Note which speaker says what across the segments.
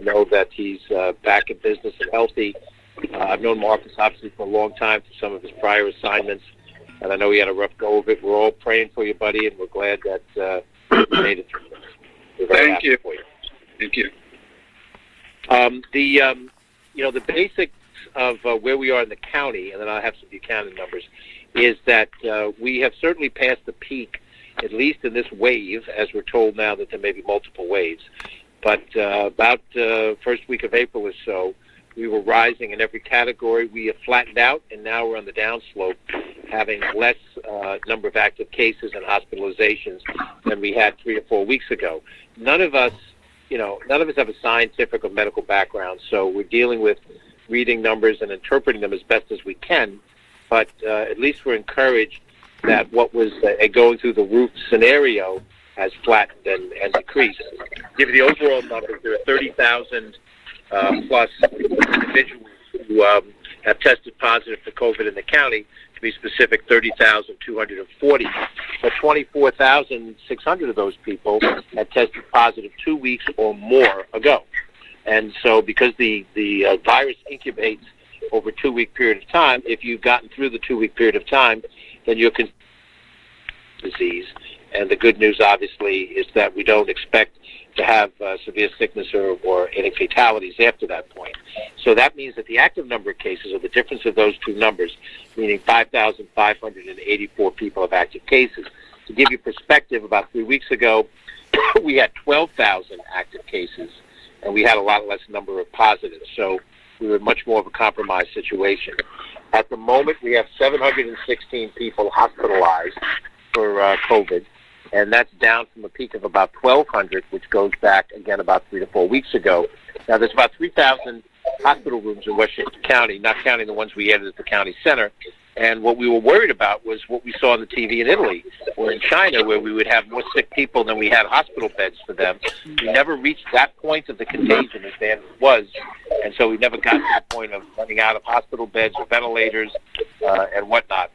Speaker 1: know that he's back in business and healthy. I've known Marcus, obviously, for a long time through some of his prior assignments, and I know he had a rough go of it. We're all praying for you, buddy, and we're glad that you made it through.
Speaker 2: Thank you. For you. Thank you.
Speaker 1: The basics of where we are in the county, and then I'll have some Buchanan numbers, is that we have certainly passed the peak, at least in this wave, as we're told now that there may be multiple waves. But about first week of April or so, we were rising in every category. We have flattened out, and now we're on the downslope, having less number of active cases and hospitalizations than we had 3 or 4 weeks ago. None of us have a scientific or medical background, so we're dealing with reading numbers and interpreting them as best as we can. But at least we're encouraged that what was a going through the roof scenario has flattened and decreased. To give you the overall numbers, there are 30,000 plus individuals who have tested positive for COVID in the county. To be specific, 30,240. But 24,600 of those people had tested positive 2 weeks or more ago. And so because the virus incubates over a 2-week period of time, if you've gotten through the 2-week period of time, then you're disease. And the good news, obviously, is that we don't expect to have severe sickness or any fatalities after that point. So that means that the active number of cases, or the difference of those two numbers, meaning 5,584 people have active cases. To give you perspective, about 3 weeks ago, we had 12,000 active cases, and we had a lot less number of positives. So we were in much more of a compromised situation. At the moment, we have 716 people hospitalized for COVID, and that's down from a peak of about 1,200, which goes back, again, about 3 to 4 weeks ago. Now, there's about 3,000 hospital rooms in Westchester County, not counting the ones we added at the county center. And what we were worried about was what we saw on the TV in Italy or in China, where we would have more sick people than we had hospital beds for them. We never reached that point of the contagion as bad as it was, and so we never got to the point of running out of hospital beds or ventilators and whatnot.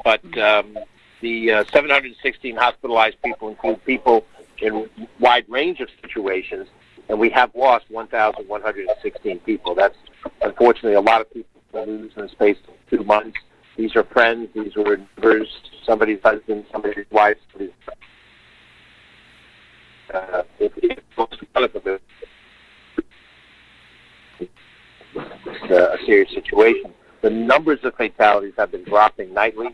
Speaker 1: But the 716 hospitalized people include people in a wide range of situations, and we have lost 1,116 people. That's unfortunately a lot of people to lose in the space of 2 months. These are friends, these are neighbors, somebody's husband, somebody's wife, somebody's a serious situation. The numbers of fatalities have been dropping nightly.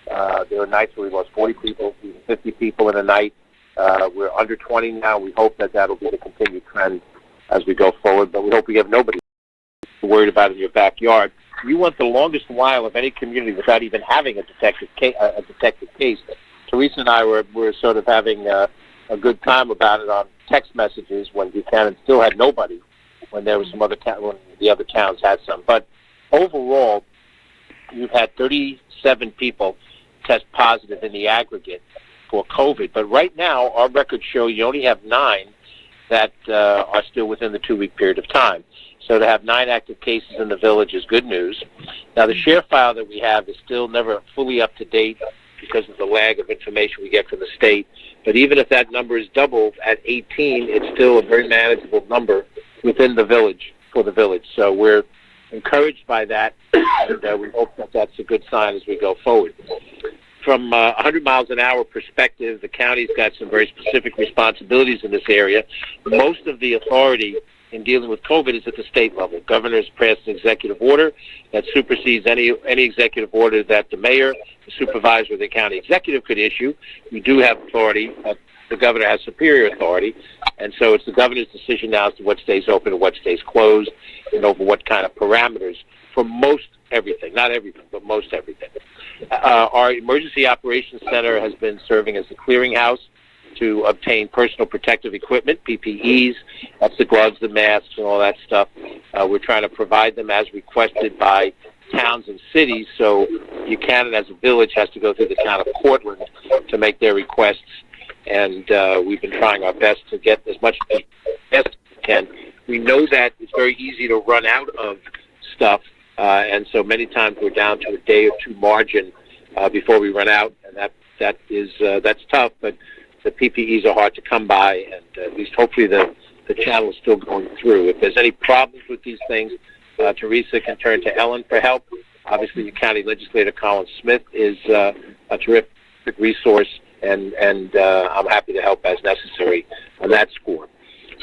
Speaker 1: There are nights where we lost 40 people, even 50 people in a night. We're under 20 now. We hope that that'll be the continued trend as we go forward, but we hope we have nobody worried about in your backyard. You went the longest while of any community without even having a detected case. Teresa and I were sort of having a good time about it on text messages when Buchanan still had nobody, when there was some other when the other towns had some. But overall, you've had 37 people test positive in the aggregate for COVID. But right now, our records show you only have 9 that are still within the 2-week period of time. So to have 9 active cases in the Villlage is good news. Now, the share file that we have is still never fully up to date because of the lag of information we get from the state. But even if that number is doubled at 18, it's still a very manageable number within the Villlage, for the Villlage. So we're encouraged by that, and we hope that that's a good sign as we go forward. From 100 miles an hour perspective, the county's got some very specific responsibilities in this area. Most of the authority in dealing with COVID is at the state level. Governor's passed an executive order that supersedes any executive order that the mayor, the supervisor, or the county executive could issue. We do have authority, but the governor has superior authority, and so it's the governor's decision now as to what stays open and what stays closed, and over what kind of parameters for most everything, not everything, but most everything. Our Emergency Operations Center has been serving as a clearinghouse to obtain personal protective equipment, PPEs, that's the gloves, the masks, and all that stuff. We're trying to provide them as requested by towns and cities, so Buchanan as a village has to go through the town of Portland to make their requests, and we've been trying our best to get as much as we can. We know that it's very easy to run out of stuff, and so many times we're down to a day or two margin before we run out, and that's tough, but the PPEs are hard to come by, and at least hopefully the the channel is still going through. If there's any problems with these things, Teresa can turn to Ellen for help. Obviously, your county legislator, Colin Smith, is a terrific resource, and I'm happy to help as necessary on that score.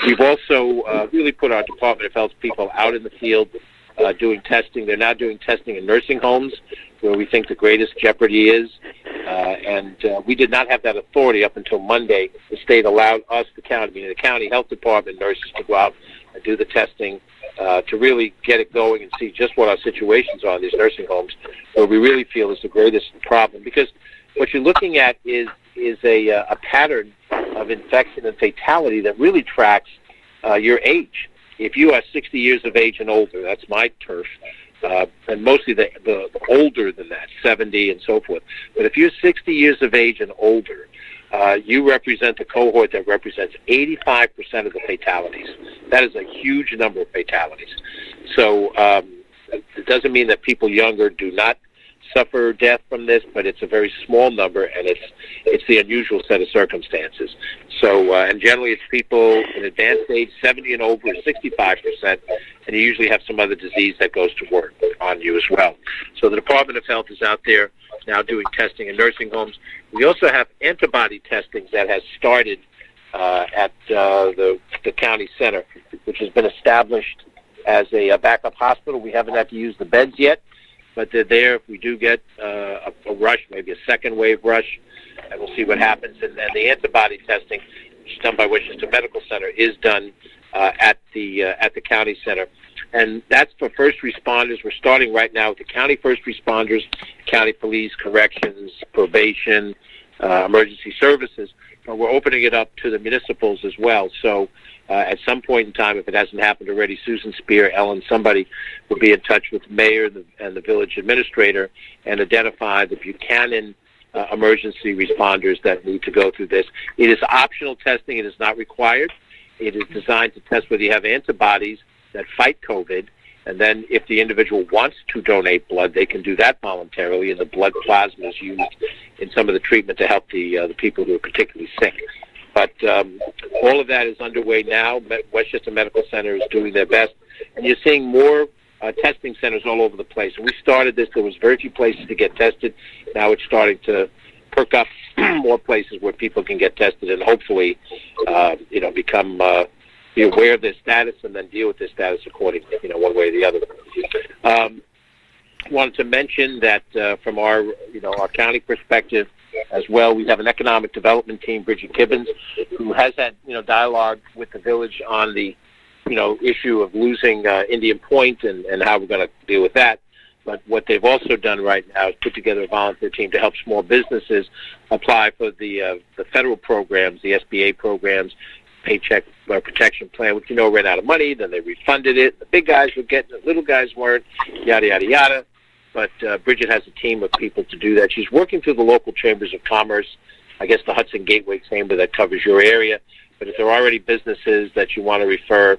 Speaker 1: We've also really put our Department of Health people out in the field doing testing. They're now doing testing in nursing homes, where we think the greatest jeopardy is. And we did not have that authority up until Monday. The state allowed us, the county, meaning the county health department nurses, to go out and do the testing to really get it going and see just what our situations are in these nursing homes, where we really feel is the greatest problem. Because what you're looking at is a pattern of infection and fatality that really tracks your age. If you are 60 years of age and older, that's my turf, and mostly the older than that, 70 and so forth. But if you're 60 years of age and older, you represent the cohort that represents 85% of the fatalities. That is a huge number of fatalities. So it doesn't mean that people younger do not suffer death from this, but it's a very small number, and it's the unusual set of circumstances. So, and generally it's people in advanced age, 70 and over, 65%, and you usually have some other disease that goes to work on you as well. So the Department of Health is out there now doing testing in nursing homes. We also have antibody testing that has started at the county center, which has been established as a backup hospital. We haven't had to use the beds yet, but they're there if we do get a rush, maybe a second wave rush, and we'll see what happens. And then the antibody testing, which is done by Westchester Medical Center, is done at the county center. And that's for first responders. We're starting right now with the county first responders, county police, corrections, probation, emergency services. But we're opening it up to the municipals as well. So at some point in time, if it hasn't happened already, Susan Spear, Ellen, somebody will be in touch with the mayor and the village administrator and identify the Buchanan emergency responders that need to go through this. It is optional testing. It is not required. It is designed to test whether you have antibodies that fight COVID, and then if the individual wants to donate blood, they can do that voluntarily, and the blood plasma is used in some of the treatment to help the people who are particularly sick. But all of that is underway now. Westchester Medical Center is doing their best, and you're seeing more testing centers all over the place. When we started this, there was very few places to get tested. Now it's starting to perk up more places where people can get tested and hopefully, become be aware of their status and then deal with their status accordingly, one way or the other. Wanted to mention that from our county perspective as well, we have an economic development team, Bridget Gibbons, who has had, dialogue with the village on the, issue of losing Indian Point and how we're going to deal with that. But what they've also done right now is put together a volunteer team to help small businesses apply for the federal programs, the SBA programs, Paycheck Protection Plan, which ran out of money. Then they refunded it. The big guys were getting it, the little guys weren't, yada, yada, yada. But Bridget has a team of people to do that. She's working through the local chambers of commerce, I guess the Hudson Gateway Chamber that covers your area. But if there are already businesses that you want to refer,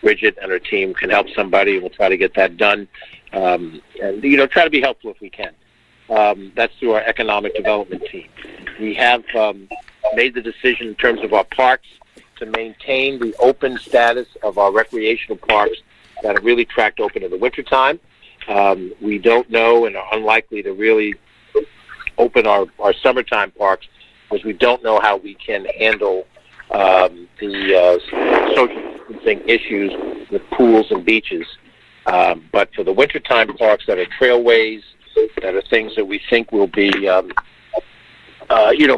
Speaker 1: Bridget and her team can help somebody, and we'll try to get that done. And try to be helpful if we can. That's through our economic development team. We have made the decision in terms of our parks to maintain the open status of our recreational parks that are really tracked open in the wintertime. We don't know and are unlikely to really open our summertime parks because we don't know how we can handle the social distancing issues with pools and beaches. But for the wintertime parks that are trailways, that are things that we think will be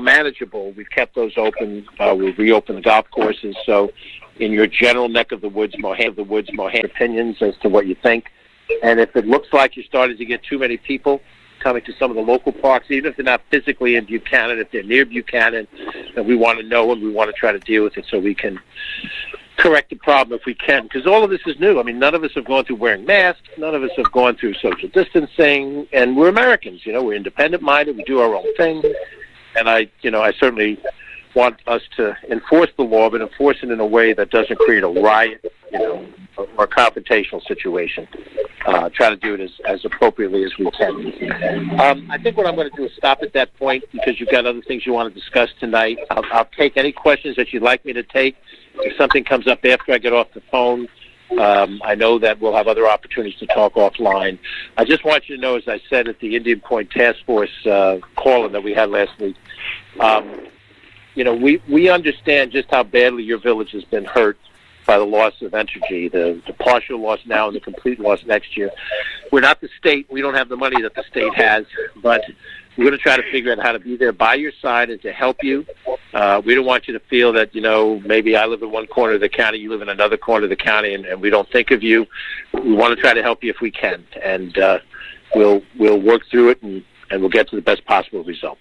Speaker 1: manageable, we've kept those open. We'll reopen the golf courses. So in your general neck of the woods, Mohan, opinions as to what you think. And if it looks like you're starting to get too many people coming to some of the local parks, even if they're not physically in Buchanan, if they're near Buchanan, then we want to know and we want to try to deal with it so we can correct the problem if we can. Because all of this is new. I mean, none of us have gone through wearing masks. None of us have gone through social distancing. And we're Americans. We're independent-minded. We do our own thing. And I certainly want us to enforce the law, but enforce it in a way that doesn't create a riot, or a confrontational situation. try to do it as appropriately as we can. I think what I'm going to do is stop at that point because you've got other things you want to discuss tonight. I'll take any questions that you'd like me to take. If something comes up after I get off the phone, I know that we'll have other opportunities to talk offline. I just want you to know, as I said at the Indian Point Task Force call-in that we had last week, we understand just how badly your village has been hurt by the loss of Entergy, the partial loss now and the complete loss next year. We're not the state. We don't have the money that the state has, but we're going to try to figure out how to be there by your side and to help you. We don't want you to feel that, maybe I live in one corner of the county, you live in another corner of the county, and we don't think of you. We want to try to help you if we can, and we'll work through it, and we'll get to the best possible result.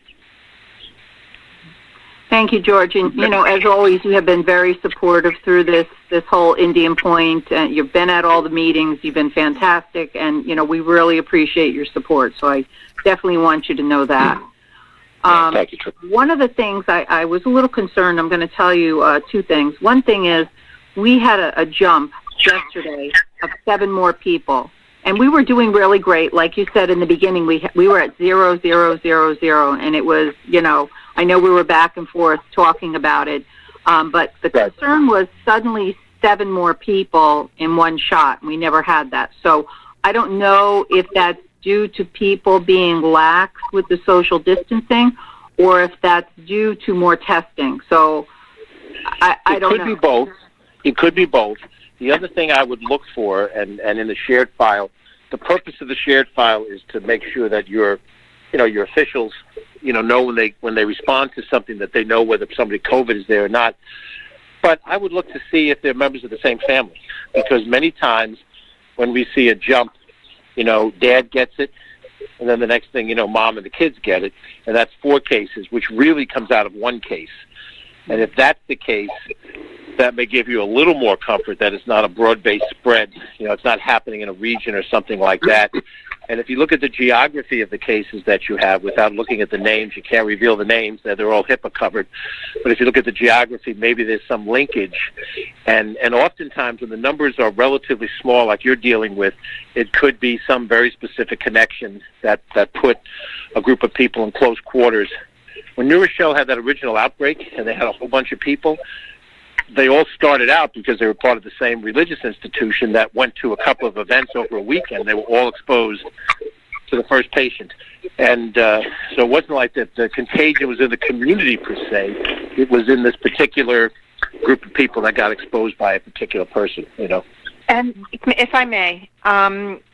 Speaker 3: Thank you, George. And, as always, you have been very supportive through this whole Indian Point. You've been at all the meetings. You've been fantastic. And, we really appreciate your support. So I definitely want you to know that.
Speaker 1: Thank you.
Speaker 3: One of the things I was a little concerned, I'm going to tell you two things. One thing is we had a jump yesterday of 7 more people. And we were doing really great. Like you said in the beginning, we were at 0, 0, 0, 0. And it was, I know we were back and forth talking about it, but the concern was suddenly 7 more people in one shot. We never had that. So I don't know if that's due to people being lax with the social distancing or if that's due to more testing. So I don't know.
Speaker 1: It could be both. It could be both. The other thing I would look for, and in the shared file, the purpose of the shared file is to make sure that your officials, know when they respond to something that they know whether somebody COVID is there or not. But I would look to see if they're members of the same family, because many times when we see a jump, dad gets it, and then the next thing, mom and the kids get it, and that's 4 cases, which really comes out of 1 case. And if that's the case, that may give you a little more comfort that it's not a broad-based spread. It's not happening in a region or something like that. And if you look at the geography of the cases that you have, without looking at the names, you can't reveal the names, they're all HIPAA covered. But if you look at the geography, maybe there's some linkage. And oftentimes when the numbers are relatively small, like you're dealing with, it could be some very specific connection that put a group of people in close quarters. When New Rochelle had that original outbreak and they had a whole bunch of people, they all started out because they were part of the same religious institution that went to a couple of events over a weekend. They were all exposed to the first patient. And so it wasn't like that the contagion was in the community per se. It was in this particular group of people that got exposed by a particular person,
Speaker 4: And if I may,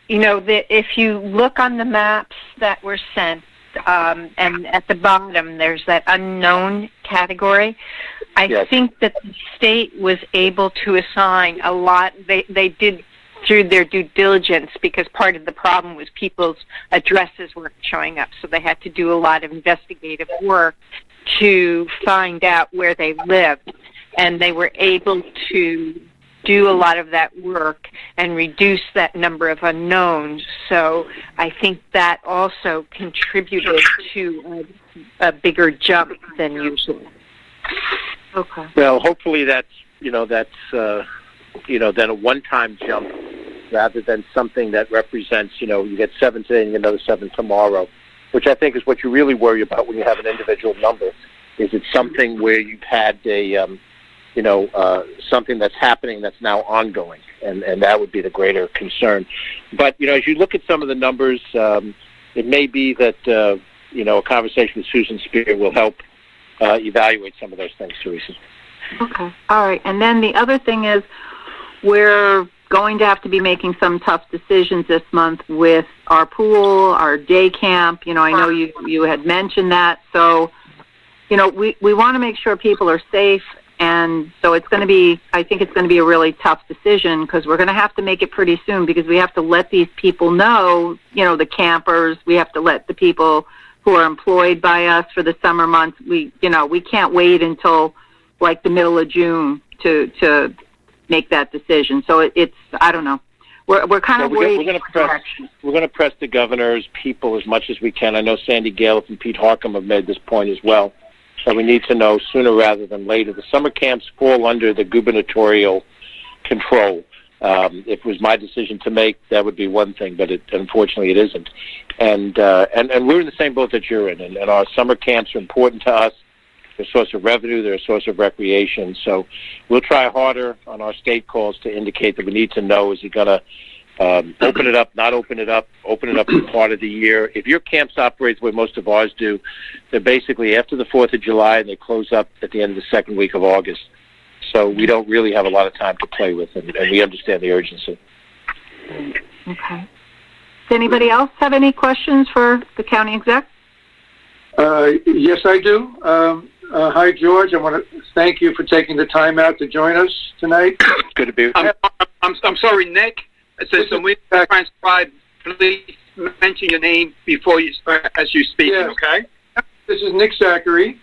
Speaker 4: if you look on the maps that were sent, and at the bottom there's that unknown category. I think that the state was able to assign a lot. They did through their due diligence, because part of the problem was people's addresses weren't showing up, so they had to do a lot of investigative work to find out where they lived, and they were able to do a lot of that work and reduce that number of unknowns. So I think that also contributed to a bigger jump than usual.
Speaker 3: Okay.
Speaker 1: Well, hopefully that's then a one-time jump rather than something that represents, you get 7 today and you get another 7 tomorrow, which I think is what you really worry about when you have an individual number. Is it something where you've had a something that's happening that's now ongoing, and that would be the greater concern. But, as you look at some of the numbers, it may be that, a conversation with Susan Spear will help evaluate some of those things, Teresa.
Speaker 3: Okay. All right. And then the other thing is we're going to have to be making some tough decisions this month with our pool, our day camp. I know you had mentioned that. So, we want to make sure people are safe. And so I think it's going to be a really tough decision, because we're going to have to make it pretty soon, because we have to let these people know, the campers, we have to let the people who are employed by us for the summer months. We can't wait until like the middle of June to make that decision. So it's, I don't know. We're kind of waiting.
Speaker 1: We're going to press the governor's people as much as we can. I know Sandy Gale and Pete Harcum have made this point as well. So we need to know sooner rather than later. The summer camps fall under the gubernatorial control. If it was my decision to make, that would be one thing, but unfortunately it isn't. And we're in the same boat that you're in, and our summer camps are important to us. They're a source of revenue, they're a source of recreation. So we'll try harder on our state calls to indicate that we need to know, is he going to open it up, not open it up for part of the year. If your camps operate the way most of ours do, they're basically after the 4th of July, and they close up at the end of the second week of August. So we don't really have a lot of time to play with, and we understand the urgency.
Speaker 3: Okay. Does anybody else have any questions for the county exec?
Speaker 5: Yes, I do. Hi, George. I want to thank you for taking the time out to join us tonight.
Speaker 1: It's good to be with you.
Speaker 2: I'm sorry, Nick. It says when we transcribe, please mention your name before you as you speak.
Speaker 5: Yes.
Speaker 2: Okay.
Speaker 5: This is Nick Zachary.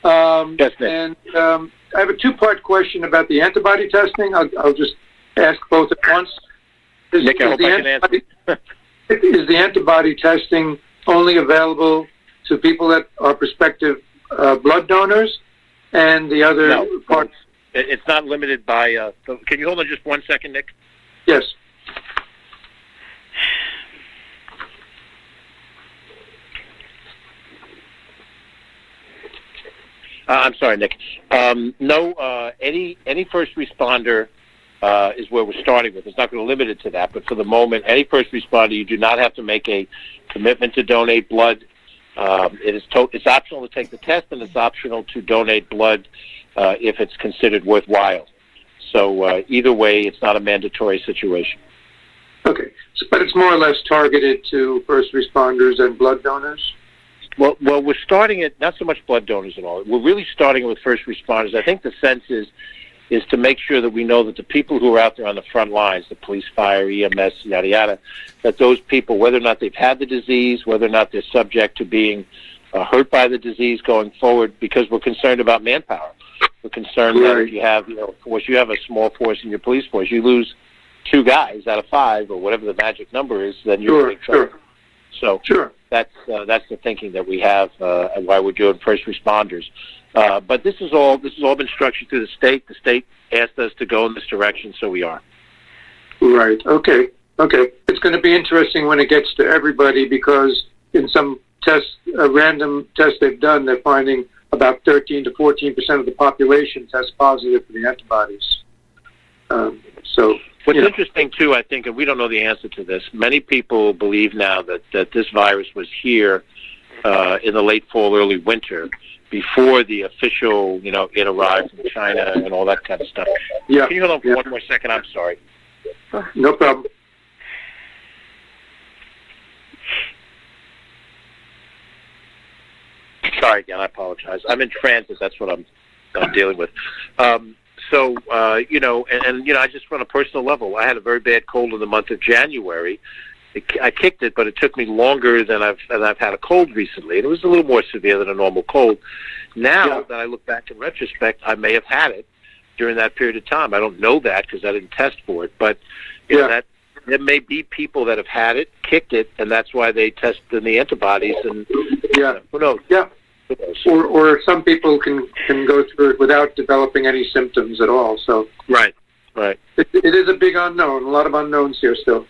Speaker 1: Yes, Nick.
Speaker 5: And I have a two-part question about the antibody testing. I'll just ask both at once.
Speaker 1: Nick, I hope I can answer.
Speaker 5: Is the antibody testing only available to people that are prospective blood donors? And the other part?
Speaker 1: It's not limited by... can you hold on just 1 second, Nick?
Speaker 5: Yes.
Speaker 1: I'm sorry, Nick. No, any first responder is where we're starting with. It's not going to limit it to that, but for the moment, any first responder, you do not have to make a commitment to donate blood. It's optional to take the test, and it's optional to donate blood if it's considered worthwhile. So either way, it's not a mandatory situation.
Speaker 5: Okay, but it's more or less targeted to first responders and blood donors?
Speaker 1: Well, we're starting it, not so much blood donors at all. We're really starting with first responders. I think the sense is to make sure that we know that the people who are out there on the front lines, the police, fire, EMS, yada, yada, that those people, whether or not they've had the disease, whether or not they're subject to being hurt by the disease going forward, because we're concerned about manpower. We're concerned that if you have, of course, you have a small force in your police force, you lose 2 guys out of 5 or whatever the magic number is, then you're in big trouble. So that's the thinking that we have and why we're doing first responders. But this has all been structured through the state. The state asked us to go in this direction, so we are.
Speaker 5: Right. Okay. It's going to be interesting when it gets to everybody, because in some tests, random tests they've done, they're finding about 13 to 14% of the population test positive for the antibodies.
Speaker 1: What's interesting, too, I think, and we don't know the answer to this, many people believe now that this virus was here in the late fall, early winter, before the official, it arrived from China and all that kind of stuff.
Speaker 5: Yeah.
Speaker 1: Can you hold on for 1 more second? I'm sorry.
Speaker 5: No problem.
Speaker 1: Sorry again, I apologize. I'm in transit, that's what I'm dealing with. I just on a personal level, I had a very bad cold in the month of January. I kicked it, but it took me longer than I've had a cold recently. And it was a little more severe than a normal cold. Now that I look back in retrospect, I may have had it during that period of time. I don't know that because I didn't test for it, but that there may be people that have had it, kicked it, and that's why they tested the antibodies. And who knows?
Speaker 5: Yeah. Or some people can go through it without developing any symptoms at all. So
Speaker 1: right.
Speaker 5: It is a big unknown. A lot of unknowns here still.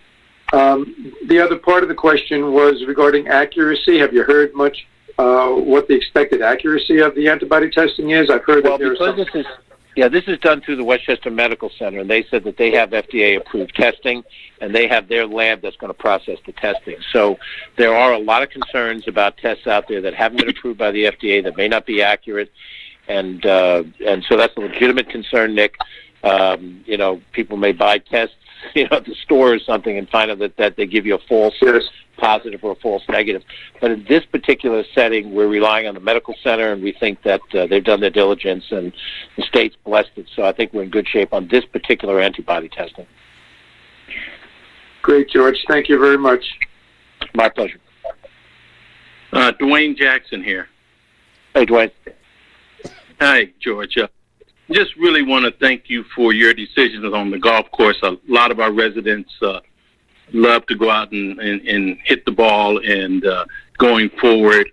Speaker 5: The other part of the question was regarding accuracy. Have you heard much what the expected accuracy of the antibody testing is? I've heard that there's
Speaker 1: this is done through the Westchester Medical Center, and they said that they have FDA-approved testing, and they have their lab that's going to process the testing. So there are a lot of concerns about tests out there that haven't been approved by the FDA that may not be accurate, and so that's a legitimate concern, Nick. People may buy tests, at the store or something and find out that they give you a false positive or a false negative. But in this particular setting, we're relying on the medical center, and we think that they've done their diligence, and the state's blessed it. So I think we're in good shape on this particular antibody testing.
Speaker 5: Great, George. Thank you very much.
Speaker 1: My pleasure.
Speaker 6: Dwayne Jackson here.
Speaker 1: Hey, Dwayne.
Speaker 6: Hi, George. Just really want to thank you for your decisions on the golf course. A lot of our residents love to go out and hit the ball, and going forward,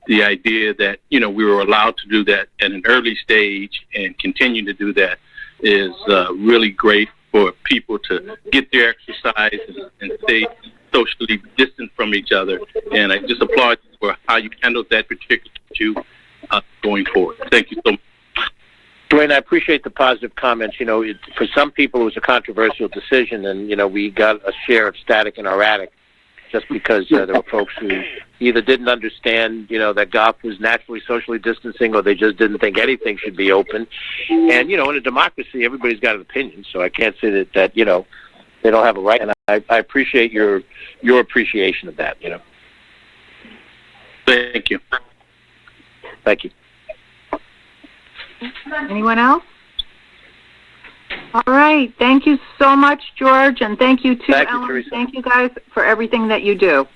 Speaker 6: the idea that, we were allowed to do that at an early stage and continue to do that is really great. for people to get their exercise and stay socially distant from each other. And I just applaud you for how you handled that particular issue going forward. Thank you so much.
Speaker 1: Dwayne, I appreciate the positive comments. You know, for some people it was a controversial decision, and, you know, we got a share of static in our attic just because there were folks who either didn't understand, you know, that golf was naturally socially distancing, or they just didn't think anything should be open. And, you know, in a democracy, everybody's got an opinion, so I can't say that you know, they don't have a right. And I appreciate your appreciation of that, you know.
Speaker 6: Thank you.
Speaker 1: Thank you.
Speaker 3: Anyone else? All right. Thank you so much, George, and thank you to Ellen.
Speaker 1: Teresa.
Speaker 3: Thank you guys for everything that you do.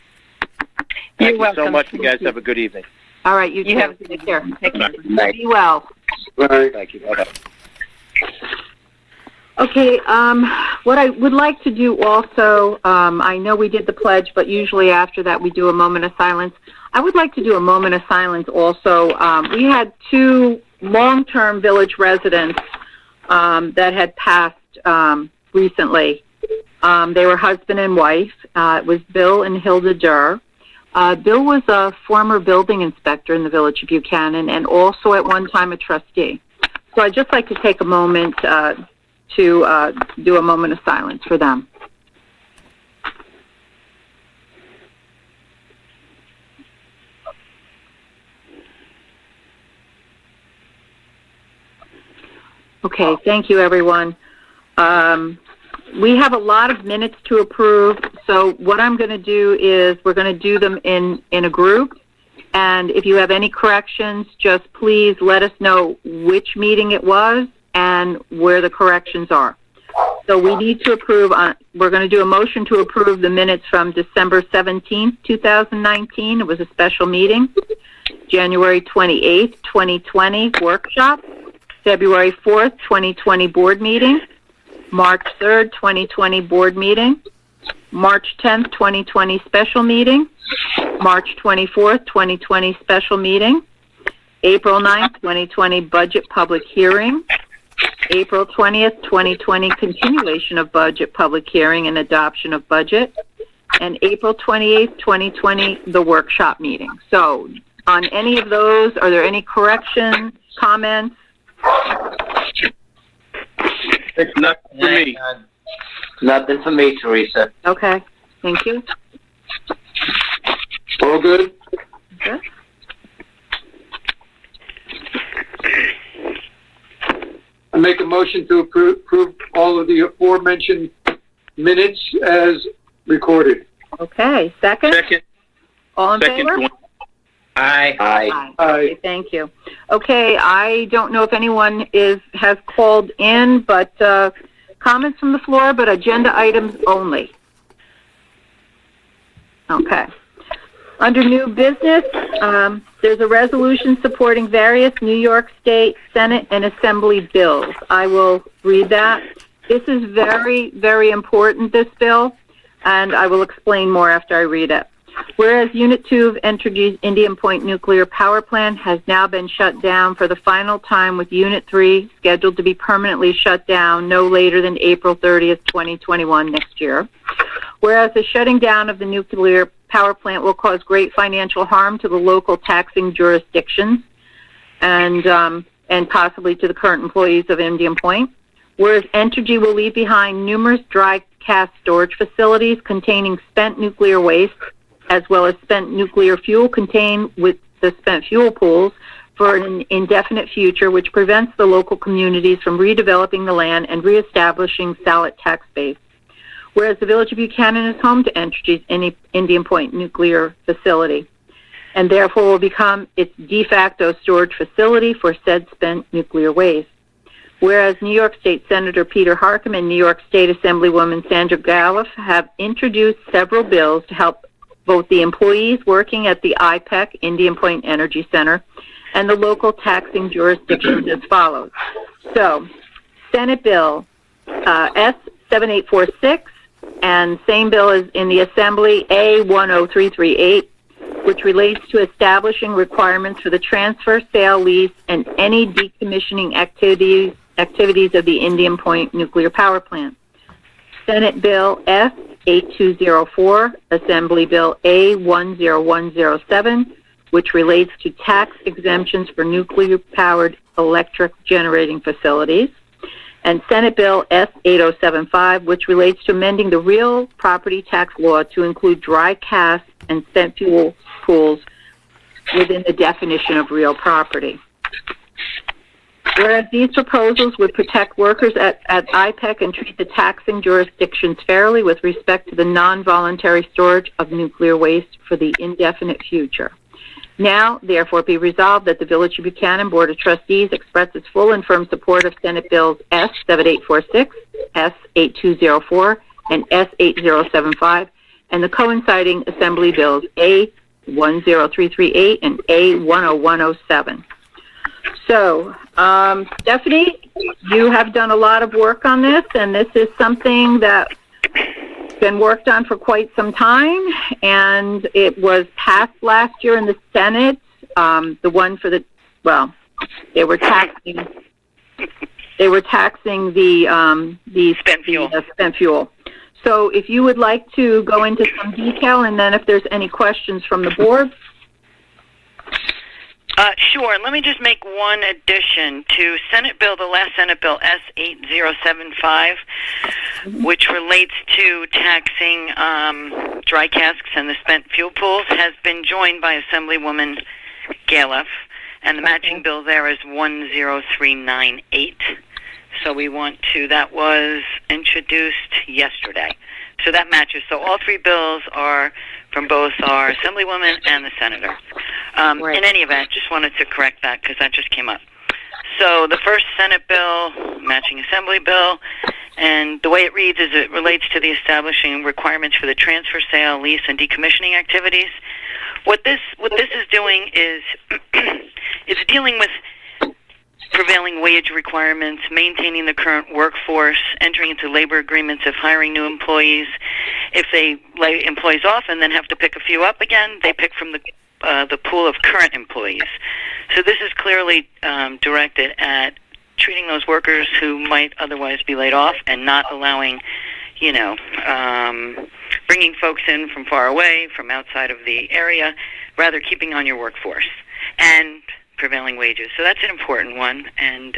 Speaker 1: Thank you
Speaker 4: welcome.
Speaker 1: so much. You guys have a good evening.
Speaker 3: All right. You
Speaker 4: have
Speaker 3: too. Take care.
Speaker 4: Take care.
Speaker 3: Be well.
Speaker 5: Right.
Speaker 1: Thank you. Bye-bye.
Speaker 3: Okay, what I would like to do also, I know we did the pledge, but usually after that we do a moment of silence. I would like to do a moment of silence also. We had two long-term Village residents that had passed recently. They were husband and wife. It was Bill and Hilda Durr. Bill was a former building inspector in the Village of Buchanan and also at one time a trustee. So I'd just like to take a moment to do a moment of silence for them. Okay, thank you, everyone. We have a lot of minutes to approve, so what I'm going to do is we're going to do them in a group, and if you have any corrections, just please let us know which meeting it was and where the corrections are. So we need to approve, we're going to do a motion to approve the minutes from December 17th, 2019. It was a special meeting. January 28th, 2020 workshop. February 4th, 2020 board meeting. March 3rd, 2020 board meeting. March 10th, 2020 special meeting. March 24th, 2020 special meeting. April 9th, 2020 budget public hearing. April 20th, 2020 continuation of budget public hearing and adoption of budget. And April 28th, 2020 the workshop meeting. So on any of those, are there any corrections, comments?
Speaker 6: Nothing for me.
Speaker 7: Nothing for me, Teresa.
Speaker 3: Okay, thank you.
Speaker 5: All good?
Speaker 3: Okay.
Speaker 5: I make a motion to approve all of the aforementioned minutes as recorded.
Speaker 3: Okay, second?
Speaker 6: Second.
Speaker 3: All in
Speaker 6: Second.
Speaker 3: favor?
Speaker 7: Aye.
Speaker 3: Aye. Okay, thank you. Okay, I don't know if anyone has called in, but comments from the floor, but agenda items only. Okay. Under new business, there's a resolution supporting various New York State, Senate, and Assembly bills. I will read that. This is very, very important, this bill, and I will explain more after I read it. Whereas Unit 2 of Entergy's Indian Point Nuclear Power Plant has now been shut down for the final time, with Unit 3 scheduled to be permanently shut down no later than April 30th, 2021 next year. Whereas the shutting down of the nuclear power plant will cause great financial harm to the local taxing jurisdictions and possibly to the current employees of Indian Point. Whereas Entergy will leave behind numerous dry cask storage facilities containing spent nuclear waste, as well as spent nuclear fuel contained with the spent fuel pools for an indefinite future, which prevents the local communities from redeveloping the land and reestablishing solid tax base. Whereas the Village of Buchanan is home to Entergy's Indian Point nuclear facility, and therefore will become its de facto storage facility for said spent nuclear waste. Whereas New York State Senator Peter Harcum and New York State Assemblywoman Sandra Galliff have introduced several bills to help both the employees working at the IPEC, Indian Point Energy Center, and the local taxing jurisdictions as follows. So, Senate Bill S7846, and same bill as in the Assembly, A10338, which relates to establishing requirements for the transfer, sale, lease, and any decommissioning activities of the Indian Point nuclear power plant. Senate Bill S8204, Assembly Bill A10107, which relates to tax exemptions for nuclear-powered electric generating facilities, and Senate Bill S8075, which relates to amending the real property tax law to include dry cask and spent fuel pools within the definition of real property. Whereas these proposals would protect workers at IPEC and treat the taxing jurisdictions fairly with respect to the non-voluntary storage of nuclear waste for the indefinite future. Now, therefore, be resolved that the Village of Buchanan Board of Trustees expresses full and firm support of Senate Bills S7846, S8204, and S8075, and the coinciding Assembly Bills A10338 and A10107. So, Stephanie, you have done a lot of work on this, and this is something that's been worked on for quite some time, and it was passed last year in the Senate. The one for the, well, they were taxing the spent fuel. So, if you would like to go into some detail, and then if there's any questions from the board.
Speaker 8: Sure. Let me just make one addition to Senate Bill, the last Senate Bill S8075, which relates to taxing dry casks and the spent fuel pools, has been joined by Assemblywoman Galeff, and the matching bill there is 10398. So we want to, that was introduced yesterday. So that matches. So all three bills are from both our Assemblywoman and the Senator.
Speaker 3: Right.
Speaker 8: In any event, just wanted to correct that because that just came up. So the first Senate bill, matching Assembly bill, and the way it reads is it relates to the establishing requirements for the transfer, sale, lease, and decommissioning activities. What this is doing is it's dealing with prevailing wage requirements, maintaining the current workforce, entering into labor agreements of hiring new employees. If they lay employees off and then have to pick a few up again, they pick from the pool of current employees. So this is clearly directed at treating those workers who might otherwise be laid off and not allowing, bringing folks in from far away, from outside of the area, rather keeping on your workforce and prevailing wages. So that's an important one. And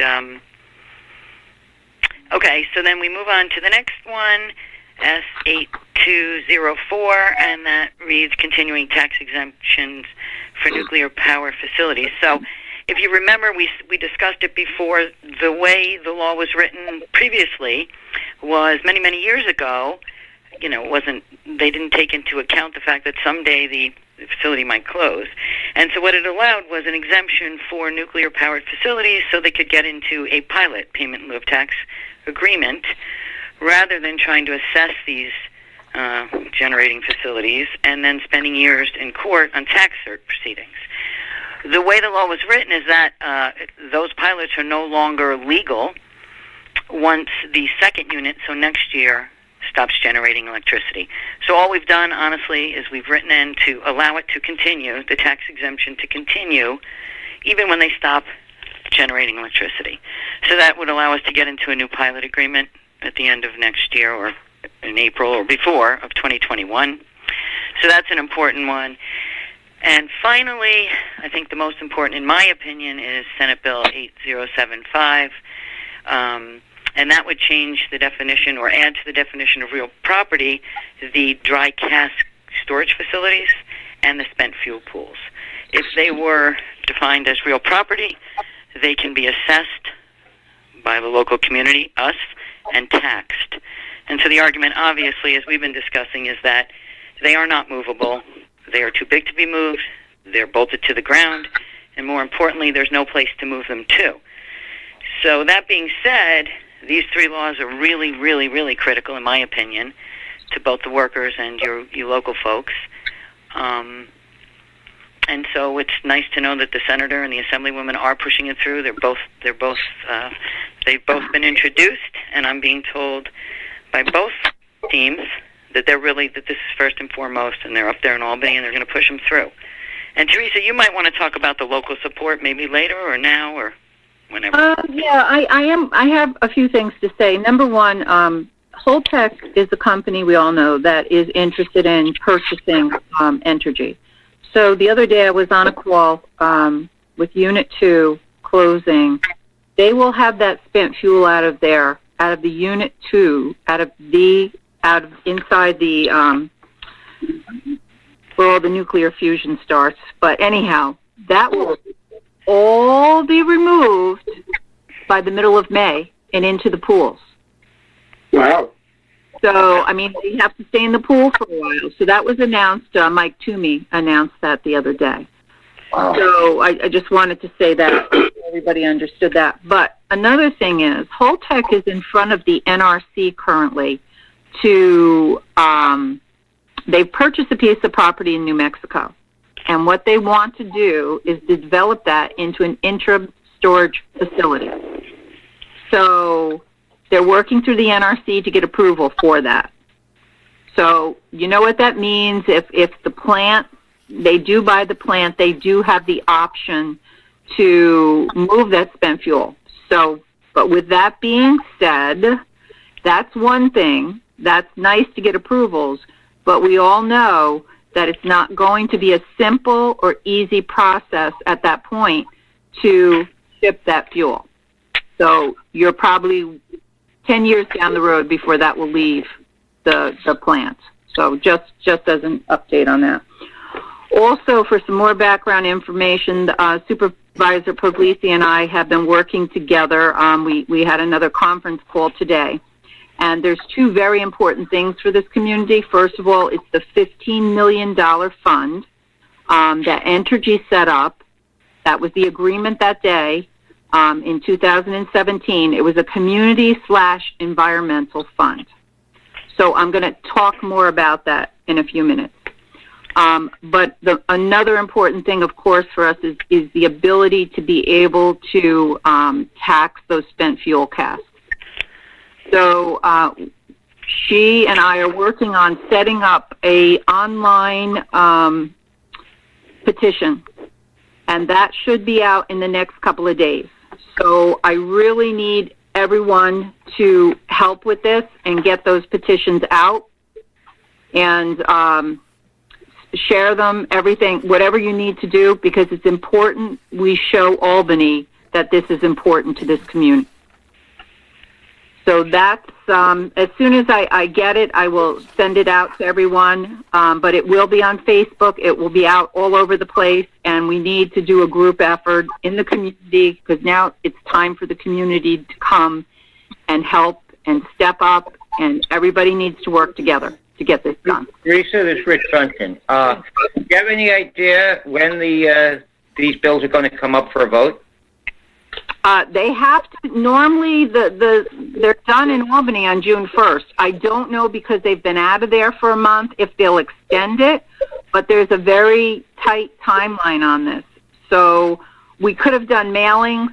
Speaker 8: okay, so then we move on to the next one, S8204, and that reads continuing tax exemptions for nuclear power facilities. So if you remember, we discussed it before. The way the law was written previously was many years ago. They didn't take into account the fact that someday the facility might close. And so what it allowed was an exemption for nuclear-powered facilities so they could get into a pilot payment in lieu of tax agreement rather than trying to assess these generating facilities and then spending years in court on tax proceedings. The way the law was written is that those pilots are no longer legal once the second unit, so next year, stops generating electricity. So all we've done, honestly, is we've written in to allow it to continue, the tax exemption to continue, even when they stop generating electricity. So that would allow us to get into a new pilot agreement at the end of next year or in April or before of 2021. So that's an important one. And finally, I think the most important, in my opinion, is Senate Bill 8075. And that would change the definition or add to the definition of real property the dry cask storage facilities and the spent fuel pools. If they were defined as real property, they can be assessed by the local community, us, and taxed. And so the argument, obviously, as we've been discussing, is that they are not movable, they are too big to be moved, they're bolted to the ground, and more importantly, there's no place to move them to. So that being said, these three laws are really critical, in my opinion, to both the workers and you local folks. And so it's nice to know that the senator and the assemblywoman are pushing it through. They've both been introduced, and I'm being told by both teams that that this is first and foremost, and they're up there in Albany, and they're going to push them through. And Teresa, you might want to talk about the local support, maybe later or now or whenever.
Speaker 3: I have a few things to say. Number one, Holtec is a company we all know that is interested in purchasing Entergy. So the other day I was on a call with Unit 2 closing. They will have that spent fuel out of the Unit 2, inside the where all the nuclear fusion starts. But anyhow, that will all be removed by the middle of May and into the pools.
Speaker 5: Wow.
Speaker 3: So, I mean, you have to stay in the pool for a while. So that was announced. Mike Toomey announced that the other day.
Speaker 5: Wow.
Speaker 3: So I just wanted to say that everybody understood that. But another thing is, Holtec is in front of the NRC currently to, they've purchased a piece of property in New Mexico. And what they want to do is develop that into an interim storage facility. So they're working through the NRC to get approval for that. So you know what that means. If the plant, they do buy the plant, they do have the option to move that spent fuel. So, but with that being said, that's one thing. That's nice to get approvals, but we all know that it's not going to be a simple or easy process at that point to ship that fuel. So you're probably 10 years down the road before that will leave the plant. So just as an update on that. Also, for some more background information, Supervisor Puglisi and I have been working together. We had another conference call today. And there's two very important things for this community. First of all, it's the $15 million fund that Entergy set up. That was the agreement that day in 2017. It was a community/environmental fund. So I'm going to talk more about that in a few minutes. But another important thing, of course, for us is the ability to be able to tax those spent fuel casks. So she and I are working on setting up a online petition, and that should be out in the next couple of days. So I really need everyone to help with this and get those petitions out and share them, everything, whatever you need to do, because it's important we show Albany that this is important to this community. So that's, as soon as I get it, I will send it out to everyone, but it will be on Facebook. It will be out all over the place, and we need to do a group effort in the community because now it's time for the community to come and help and step up, and everybody needs to work together to get this done.
Speaker 7: Teresa, this is Rich Duncan. Do you have any idea when these bills are going to come up for a vote?
Speaker 3: They have to, normally they're done in Albany on June 1st. I don't know because they've been out of there for a month if they'll extend it, but there's a very tight timeline on this. So we could have done mailings,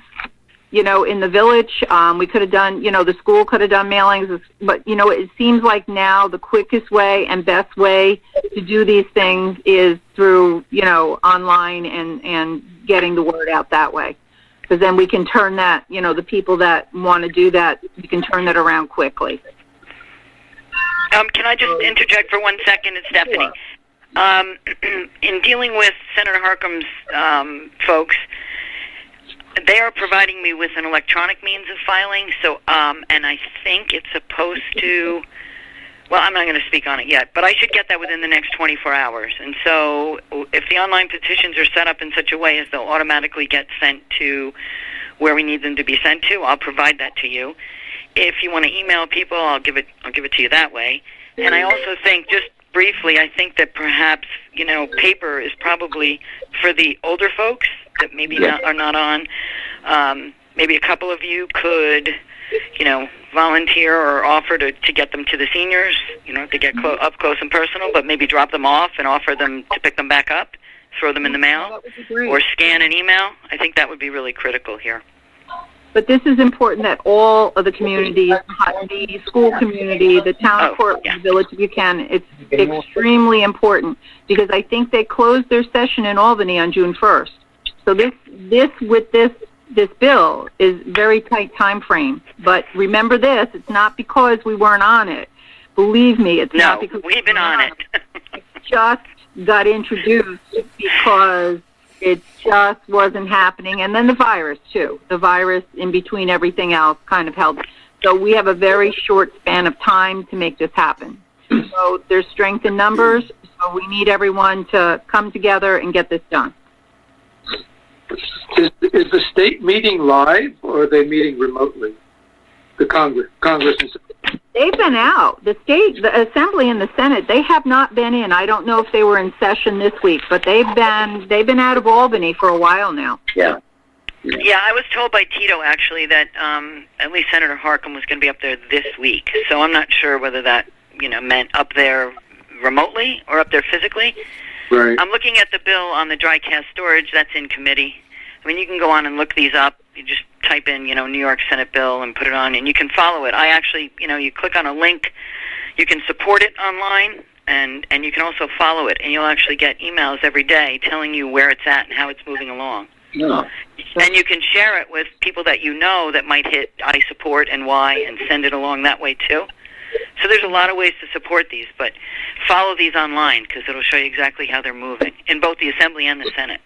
Speaker 3: in the village. We could have done, the school could have done mailings, but, it seems like now the quickest way and best way to do these things is through, online and getting the word out that way. Because then we can turn that, the people that want to do that, we can turn that around quickly.
Speaker 8: Can I just interject for 1 second? It's Stephanie. Sure. In dealing with Senator Harkin's folks, they are providing me with an electronic means of filing. So, and I think it's supposed to. Well, I'm not going to speak on it yet, but I should get that within the next 24 hours. And so if the online petitions are set up in such a way as they'll automatically get sent to where we need them to be sent to, I'll provide that to you. If you want to email people, I'll give it to you that way. And I also think, just briefly, I think that perhaps, paper is probably for the older folks that maybe are not on. Maybe a couple of you could, volunteer or offer to get them to the seniors, to get up close and personal, but maybe drop them off and offer them to pick them back up, throw them in the mail, or scan an email. I think that would be really critical here.
Speaker 3: But this is important that all of the communities, the school community, the town of Portland, the village of Buchanan, it's extremely important because I think they closed their session in Albany on June 1st. So this with this this bill is very tight time frame. But remember this, it's not because we weren't on it. Believe me, it's not because
Speaker 8: we've been on it.
Speaker 3: It just got introduced because it just wasn't happening. And then the virus, too. The virus, in between everything else, kind of helped. So we have a very short span of time to make this happen. So there's strength in numbers, so we need everyone to come together and get this done.
Speaker 5: Is the state meeting live, or are they meeting remotely? The Congress and
Speaker 3: They've been out. The Assembly and the Senate, they have not been in. I don't know if they were in session this week, but they've been out of Albany for a while now.
Speaker 7: Yeah.
Speaker 8: Yeah, I was told by Tito, actually, that at least Senator Harkin was going to be up there this week. So I'm not sure whether that, meant up there remotely or up there physically.
Speaker 5: Right.
Speaker 8: I'm looking at the bill on the dry cask storage. That's in committee. I mean, you can go on and look these up. You just type in, New York Senate bill and put it on, and you can follow it. I actually, you click on a link. You can support it online, and you can also follow it, and you'll actually get emails every day telling you where it's at and how it's moving along.
Speaker 7: Yeah.
Speaker 8: And you can share it with people that you know that might hit I support and why, and send it along that way, too. So there's a lot of ways to support these, but follow these online because it'll show you exactly how they're moving in both the Assembly and the Senate.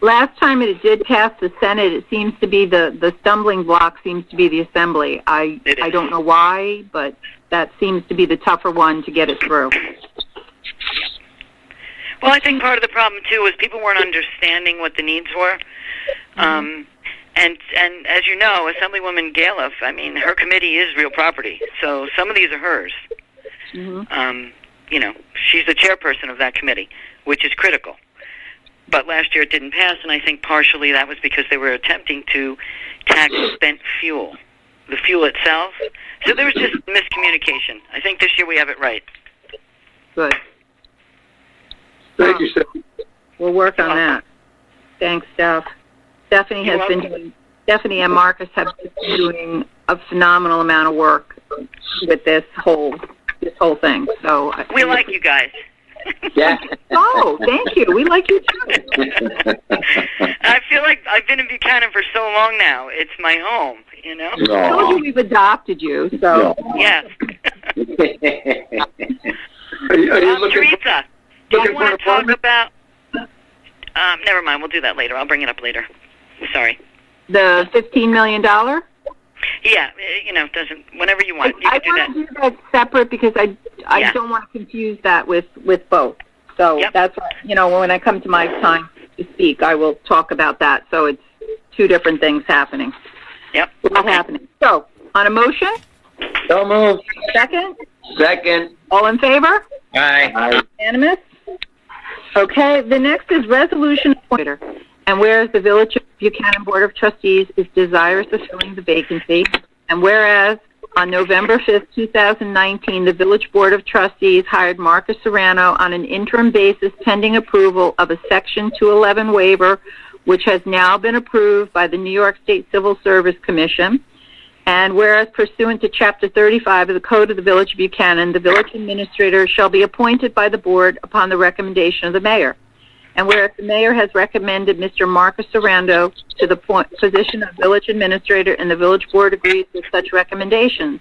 Speaker 3: Last time it did pass the Senate, it seems to be the stumbling block seems to be the Assembly. I don't know why, but that seems to be the tougher one to get it through.
Speaker 8: Well, I think part of the problem, too, was people weren't understanding what the needs were. And as you know, Assemblywoman Galiff, I mean, her committee is real property. So some of these are hers. She's the chairperson of that committee, which is critical. But last year it didn't pass, and I think partially that was because they were attempting to tax spent fuel, the fuel itself. So there was just miscommunication. I think this year we have it right.
Speaker 3: Good.
Speaker 5: Thank you, Stephanie.
Speaker 3: We'll work on that. Thanks, Steph. Stephanie and Marcus have been doing a phenomenal amount of work with this whole thing. So
Speaker 8: we like you guys.
Speaker 7: Yeah.
Speaker 3: Oh, thank you. We like you too.
Speaker 8: I feel like I've been in Buchanan for so long now. It's my home,
Speaker 3: I told you we've adopted you, so.
Speaker 8: Yes.
Speaker 5: Are you looking
Speaker 8: Teresa, do you want to talk about... never mind. We'll do that later. I'll bring it up later. Sorry.
Speaker 3: The $15 million?
Speaker 8: Yeah, doesn't... Whenever you want. You can do that.
Speaker 3: I want to do that separate because I don't want to confuse that with both. So that's why, when I come to my time to speak, I will talk about that. So it's two different things happening.
Speaker 8: Yep.
Speaker 3: What's happening. So, on a motion?
Speaker 7: So moved.
Speaker 3: Second?
Speaker 7: Second.
Speaker 3: All in favor?
Speaker 7: Aye.
Speaker 3: Unanimous? Okay, the next is resolution appointer. And whereas the Village of Buchanan Board of Trustees is desirous of filling the vacancy, and whereas on November 5th, 2019, the Village Board of Trustees hired Marcus Serrano on an interim basis pending approval of a Section 211 waiver, which has now been approved by the New York State Civil Service Commission. And whereas pursuant to Chapter 35 of the Code of the Village of Buchanan, the village administrator shall be appointed by the board upon the recommendation of the mayor. And whereas the mayor has recommended Mr. Marcus Serrano to the position of village administrator, and the village board agrees with such recommendations.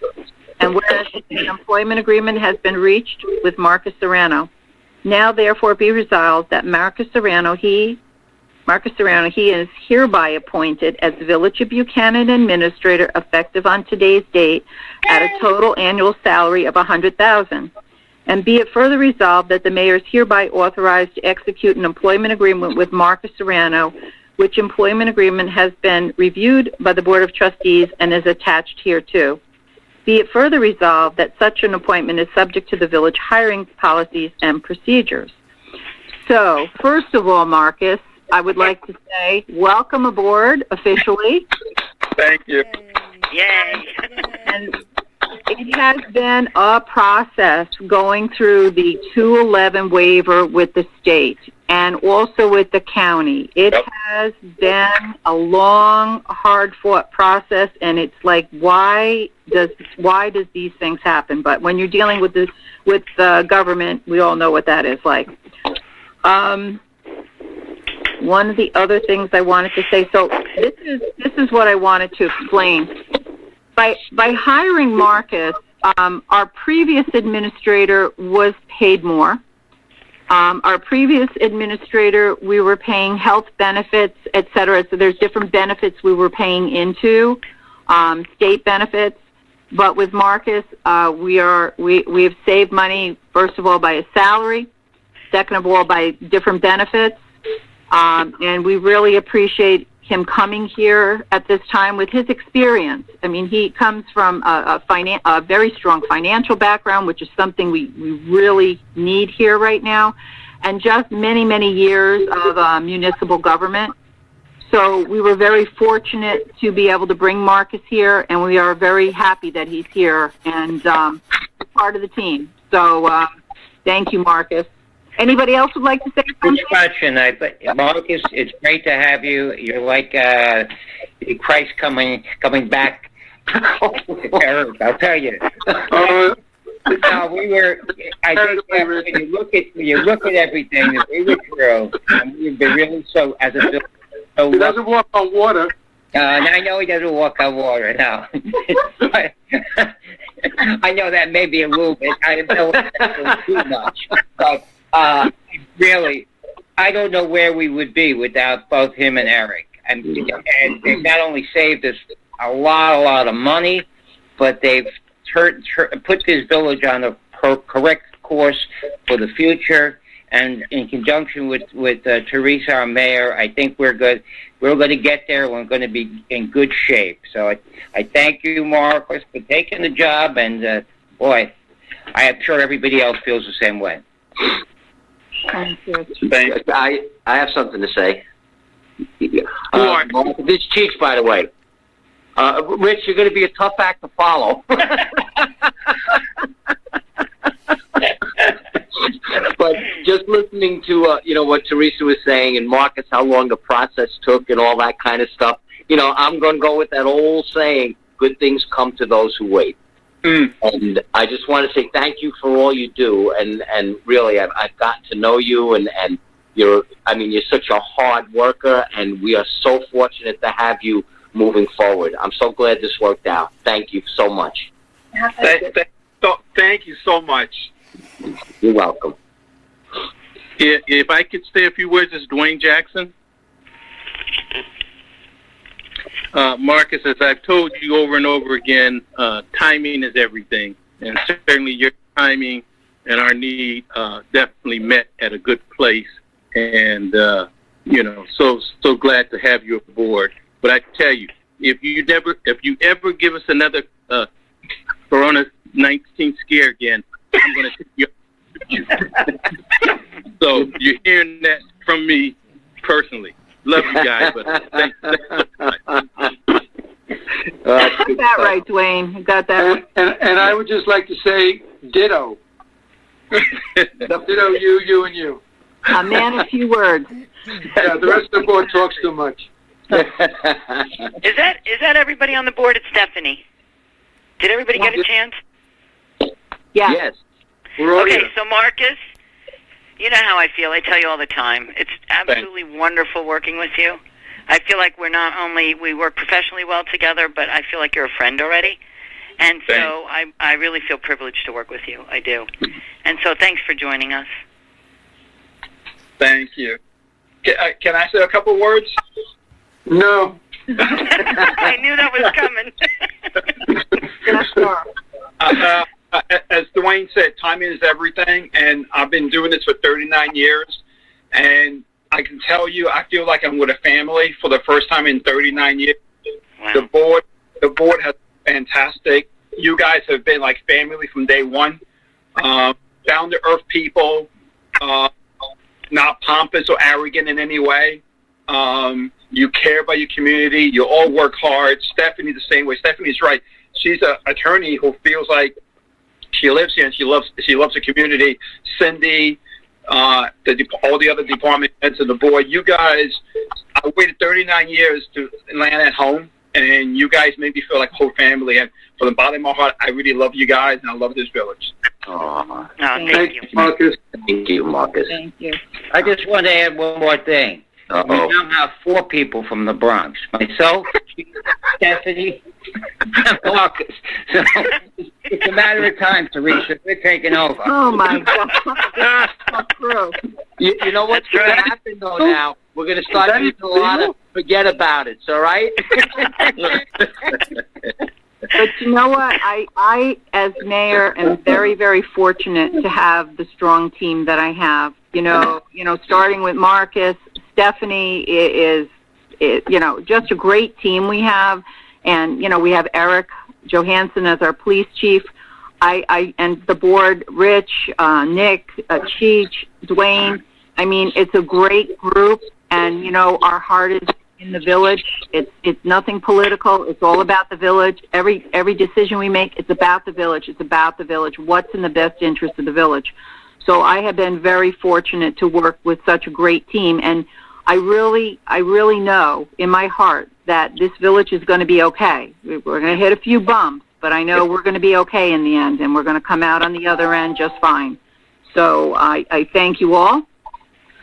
Speaker 3: And whereas an employment agreement has been reached with Marcus Serrano, now therefore be resolved that Marcus Serrano, he is hereby appointed as the Village of Buchanan administrator effective on today's date at a total annual salary of $100,000. And be it further resolved that the mayor is hereby authorized to execute an employment agreement with Marcus Serrano, which employment agreement has been reviewed by the Board of Trustees and is attached hereto. Be it further resolved that such an appointment is subject to the village hiring policies and procedures. So, first of all, Marcus, I would like to say welcome aboard officially.
Speaker 6: Thank you.
Speaker 8: Yay.
Speaker 3: And it has been a process going through the 211 waiver with the state and also with the county. It has been a long, hard-fought process, and it's like, why does these things happen? But when you're dealing with the government, we all know what that is like. one of the other things I wanted to say, so this is what I wanted to explain. By hiring Marcus, our previous administrator was paid more. Our previous administrator, we were paying health benefits, et cetera. So there's different benefits we were paying into, state benefits. But with Marcus, we have saved money, first of all, by his salary, second of all, by different benefits. And we really appreciate him coming here at this time with his experience. I mean, he comes from a very strong financial background, which is something we really need here right now, and just many, many years of municipal government. So we were very fortunate to be able to bring Marcus here, and we are very happy that he's here and part of the team. So thank you, Marcus. Anybody else would like to say something?
Speaker 7: Good question. Marcus, it's great to have you. You're like Christ coming back. Eric, I'll tell you. No, we were. I think that when you look at everything that we were through, and we've been really so as a. So
Speaker 5: he doesn't walk on water.
Speaker 7: I know he doesn't walk on water. No, I know that may be a little bit. I don't know that's too much, but. Really, I don't know where we would be without both him and Eric. And they've not only saved us a lot of money, but they've put this village on the correct course for the future. And in conjunction with Teresa, our mayor, I think we're good. We're going to get there. We're going to be in good shape. So I thank you, Marcus, for taking the job. And boy, I am sure everybody else feels the same way.
Speaker 9: I have something to say. This is Cheech, by the way. Rich, you're going to be a tough act to follow. But just listening to what Teresa was saying and Marcus, how long the process took and all that kind of stuff. I'm going to go with that old saying: "Good things come to those who wait." And I just want to say thank you for all you do, and really, I've gotten to know you, and you're such a hard worker, and we are so fortunate to have you moving forward. I'm so glad this worked out. Thank you so much.
Speaker 2: Thank you so much.
Speaker 9: You're welcome.
Speaker 6: If I could say a few words, this is Dwayne Jackson. Marcus, as I've told you over and over again, timing is everything. And certainly your timing and our need definitely met at a good place. And, so glad to have you aboard. But I tell you, if you ever give us another Corona-19 scare again, I'm going to take you. So you're hearing that from me personally. Love you guys, but thanks.
Speaker 3: Got that right, Dwayne. You got that right.
Speaker 5: And I would just like to say ditto. Ditto, you, and you.
Speaker 3: A man of few words.
Speaker 5: Yeah, the rest of the board talks too much.
Speaker 8: Is that everybody on the board? It's Stephanie. Did everybody get a chance?
Speaker 3: Yeah.
Speaker 9: Yes.
Speaker 8: Okay, so Marcus, you know how I feel. I tell you all the time. It's absolutely wonderful working with you. I feel like we work professionally well together, but I feel like you're a friend already. And so I really feel privileged to work with you. I do. And so thanks for joining us.
Speaker 2: Thank you. Can I say a couple words?
Speaker 5: No.
Speaker 8: I knew that was coming.
Speaker 3: Yes, sir.
Speaker 2: As Dwayne said, timing is everything, and I've been doing this for 39 years, and I can tell you, I feel like I'm with a family for the first time in 39 years.
Speaker 8: Wow.
Speaker 2: The board has been fantastic. You guys have been like family from day one. Down to earth people, not pompous or arrogant in any way. You care about your community. You all work hard. Stephanie the same way. Stephanie's right. She's an attorney who feels like she lives here and she loves the community. Cindy, all the other department heads of the board. You guys, I waited 39 years to land at home, and you guys made me feel like a whole family. And from the bottom of my heart, I really love you guys, and I love this village.
Speaker 8: Thank you,
Speaker 5: Marcus.
Speaker 9: Thank you, Marcus.
Speaker 3: Thank you.
Speaker 7: I just want to add one more thing.
Speaker 9: Uh-oh.
Speaker 7: We now have 4 people from the Bronx. Myself, Stephanie, and Marcus. So it's a matter of time, Teresa. We're taking over.
Speaker 3: Oh, my God. That's true.
Speaker 9: You know what's going to happen, though, now? We're going to start using a lot of forget about it, all right?
Speaker 3: But you know what? I, as mayor, am very, very fortunate to have the strong team that I have. You know, starting with Marcus, Stephanie is just a great team we have. And, we have Eric Johansson as our police chief. And the board, Rich, Nick, Cheech, Dwayne. I mean, it's a great group. And, our heart is in the village. It's nothing political. It's all about the village. Every decision we make, it's about the village. It's about the village. What's in the best interest of the village? So I have been very fortunate to work with such a great team, and I really know in my heart that this village is going to be okay. We're going to hit a few bumps, but I know we're going to be okay in the end, and we're going to come out on the other end just fine. So I thank you all.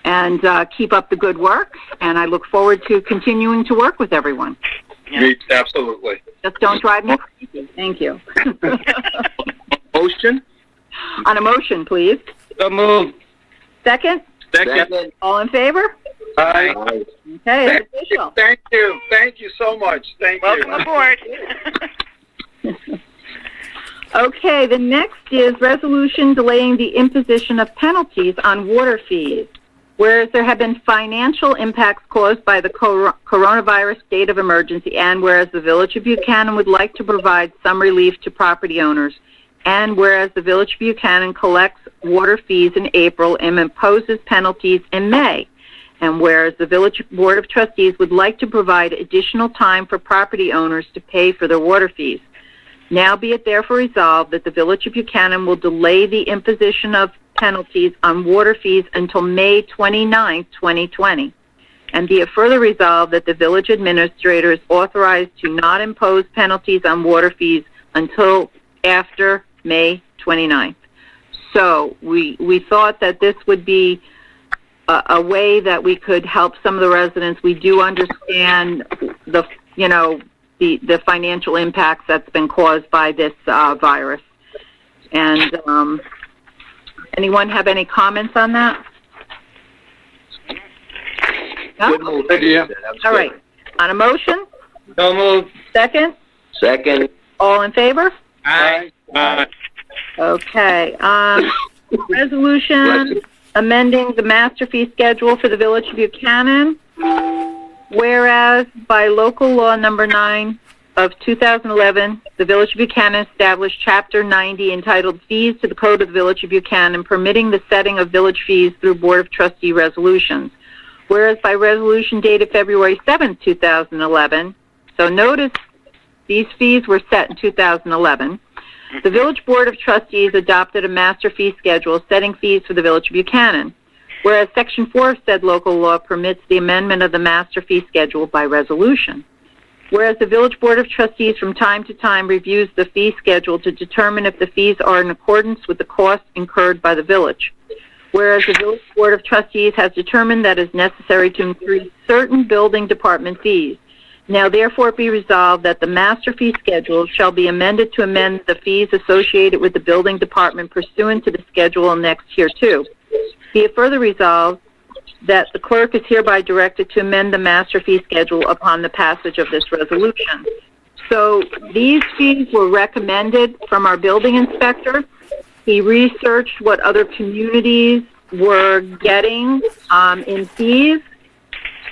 Speaker 3: And keep up the good work, and I look forward to continuing to work with everyone.
Speaker 2: Yeah. Absolutely.
Speaker 3: Just don't drive me crazy. Thank you.
Speaker 6: Motion?
Speaker 3: On a motion, please.
Speaker 7: So move.
Speaker 3: Second?
Speaker 9: Second.
Speaker 3: All in favor?
Speaker 2: Aye.
Speaker 3: Okay, it's official.
Speaker 2: Thank you. Thank you so much. Thank
Speaker 8: Welcome
Speaker 2: you.
Speaker 8: aboard.
Speaker 3: Okay, the next is resolution delaying the imposition of penalties on water fees. Whereas there have been financial impacts caused by the coronavirus state of emergency, and whereas the Village of Buchanan would like to provide some relief to property owners, and whereas the Village of Buchanan collects water fees in April and imposes penalties in May, and whereas the Village Board of Trustees would like to provide additional time for property owners to pay for their water fees. Now be it therefore resolved that the Village of Buchanan will delay the imposition of penalties on water fees until May 29, 2020. And be it further resolved that the village administrator is authorized to not impose penalties on water fees until after May 29th. So we thought that this would be a way that we could help some of the residents. We do understand the financial impacts that's been caused by this virus. And anyone have any comments on that? No?
Speaker 9: Good move. Idea.
Speaker 3: All right. On a motion?
Speaker 7: So move.
Speaker 3: Second?
Speaker 9: Second.
Speaker 3: All in favor?
Speaker 7: Aye.
Speaker 3: Okay. Resolution amending the master fee schedule for the Village of Buchanan. Whereas by local law number 9 of 2011, the Village of Buchanan established Chapter 90 entitled Fees to the Code of the Village of Buchanan, permitting the setting of village fees through Board of Trustee resolutions. Whereas by resolution dated February 7, 2011, so notice these fees were set in 2011, the Village Board of Trustees adopted a master fee schedule setting fees for the Village of Buchanan. Whereas Section 4 of said local law permits the amendment of the master fee schedule by resolution. Whereas the Village Board of Trustees from time to time reviews the fee schedule to determine if the fees are in accordance with the costs incurred by the village. Whereas the Village Board of Trustees has determined that it is necessary to increase certain building department fees. Now therefore be resolved that the master fee schedule shall be amended to amend the fees associated with the building department pursuant to the schedule annexed hereto. Be it further resolved that the clerk is hereby directed to amend the master fee schedule upon the passage of this resolution. So these fees were recommended from our building inspector. He researched what other communities were getting in fees.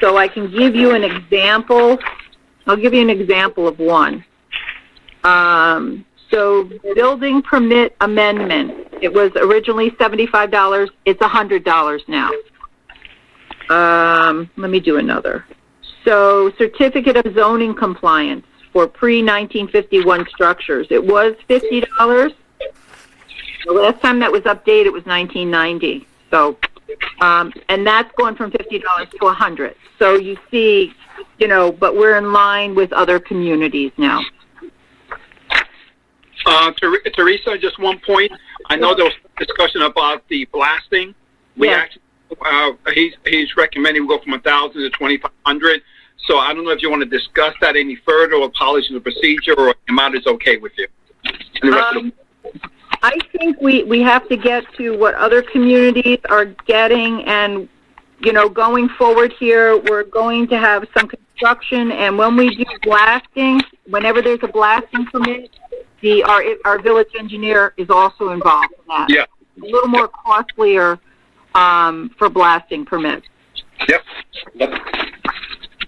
Speaker 3: So I can give you an example. I'll give you an example of one. So building permit amendment, it was originally $75. It's $100 now. Let me do another. So certificate of zoning compliance for pre-1951 structures, it was $50. The last time that was updated was 1990. So, and that's going from $50 to $100. So you see, but we're in line with other communities now.
Speaker 2: Teresa, just one point. I know there was discussion about the blasting. We
Speaker 3: Yes.
Speaker 2: actually he's recommending we go from 1,000 to 2,500. So I don't know if you want to discuss that any further, or policy the procedure, or the amount is okay with you.
Speaker 3: I think we have to get to what other communities are getting, and going forward here, we're going to have some construction, and when we do blasting, whenever there's a blasting permit, our village engineer is also involved in that.
Speaker 2: Yeah.
Speaker 3: A little more costlier for blasting permits.
Speaker 2: Yep.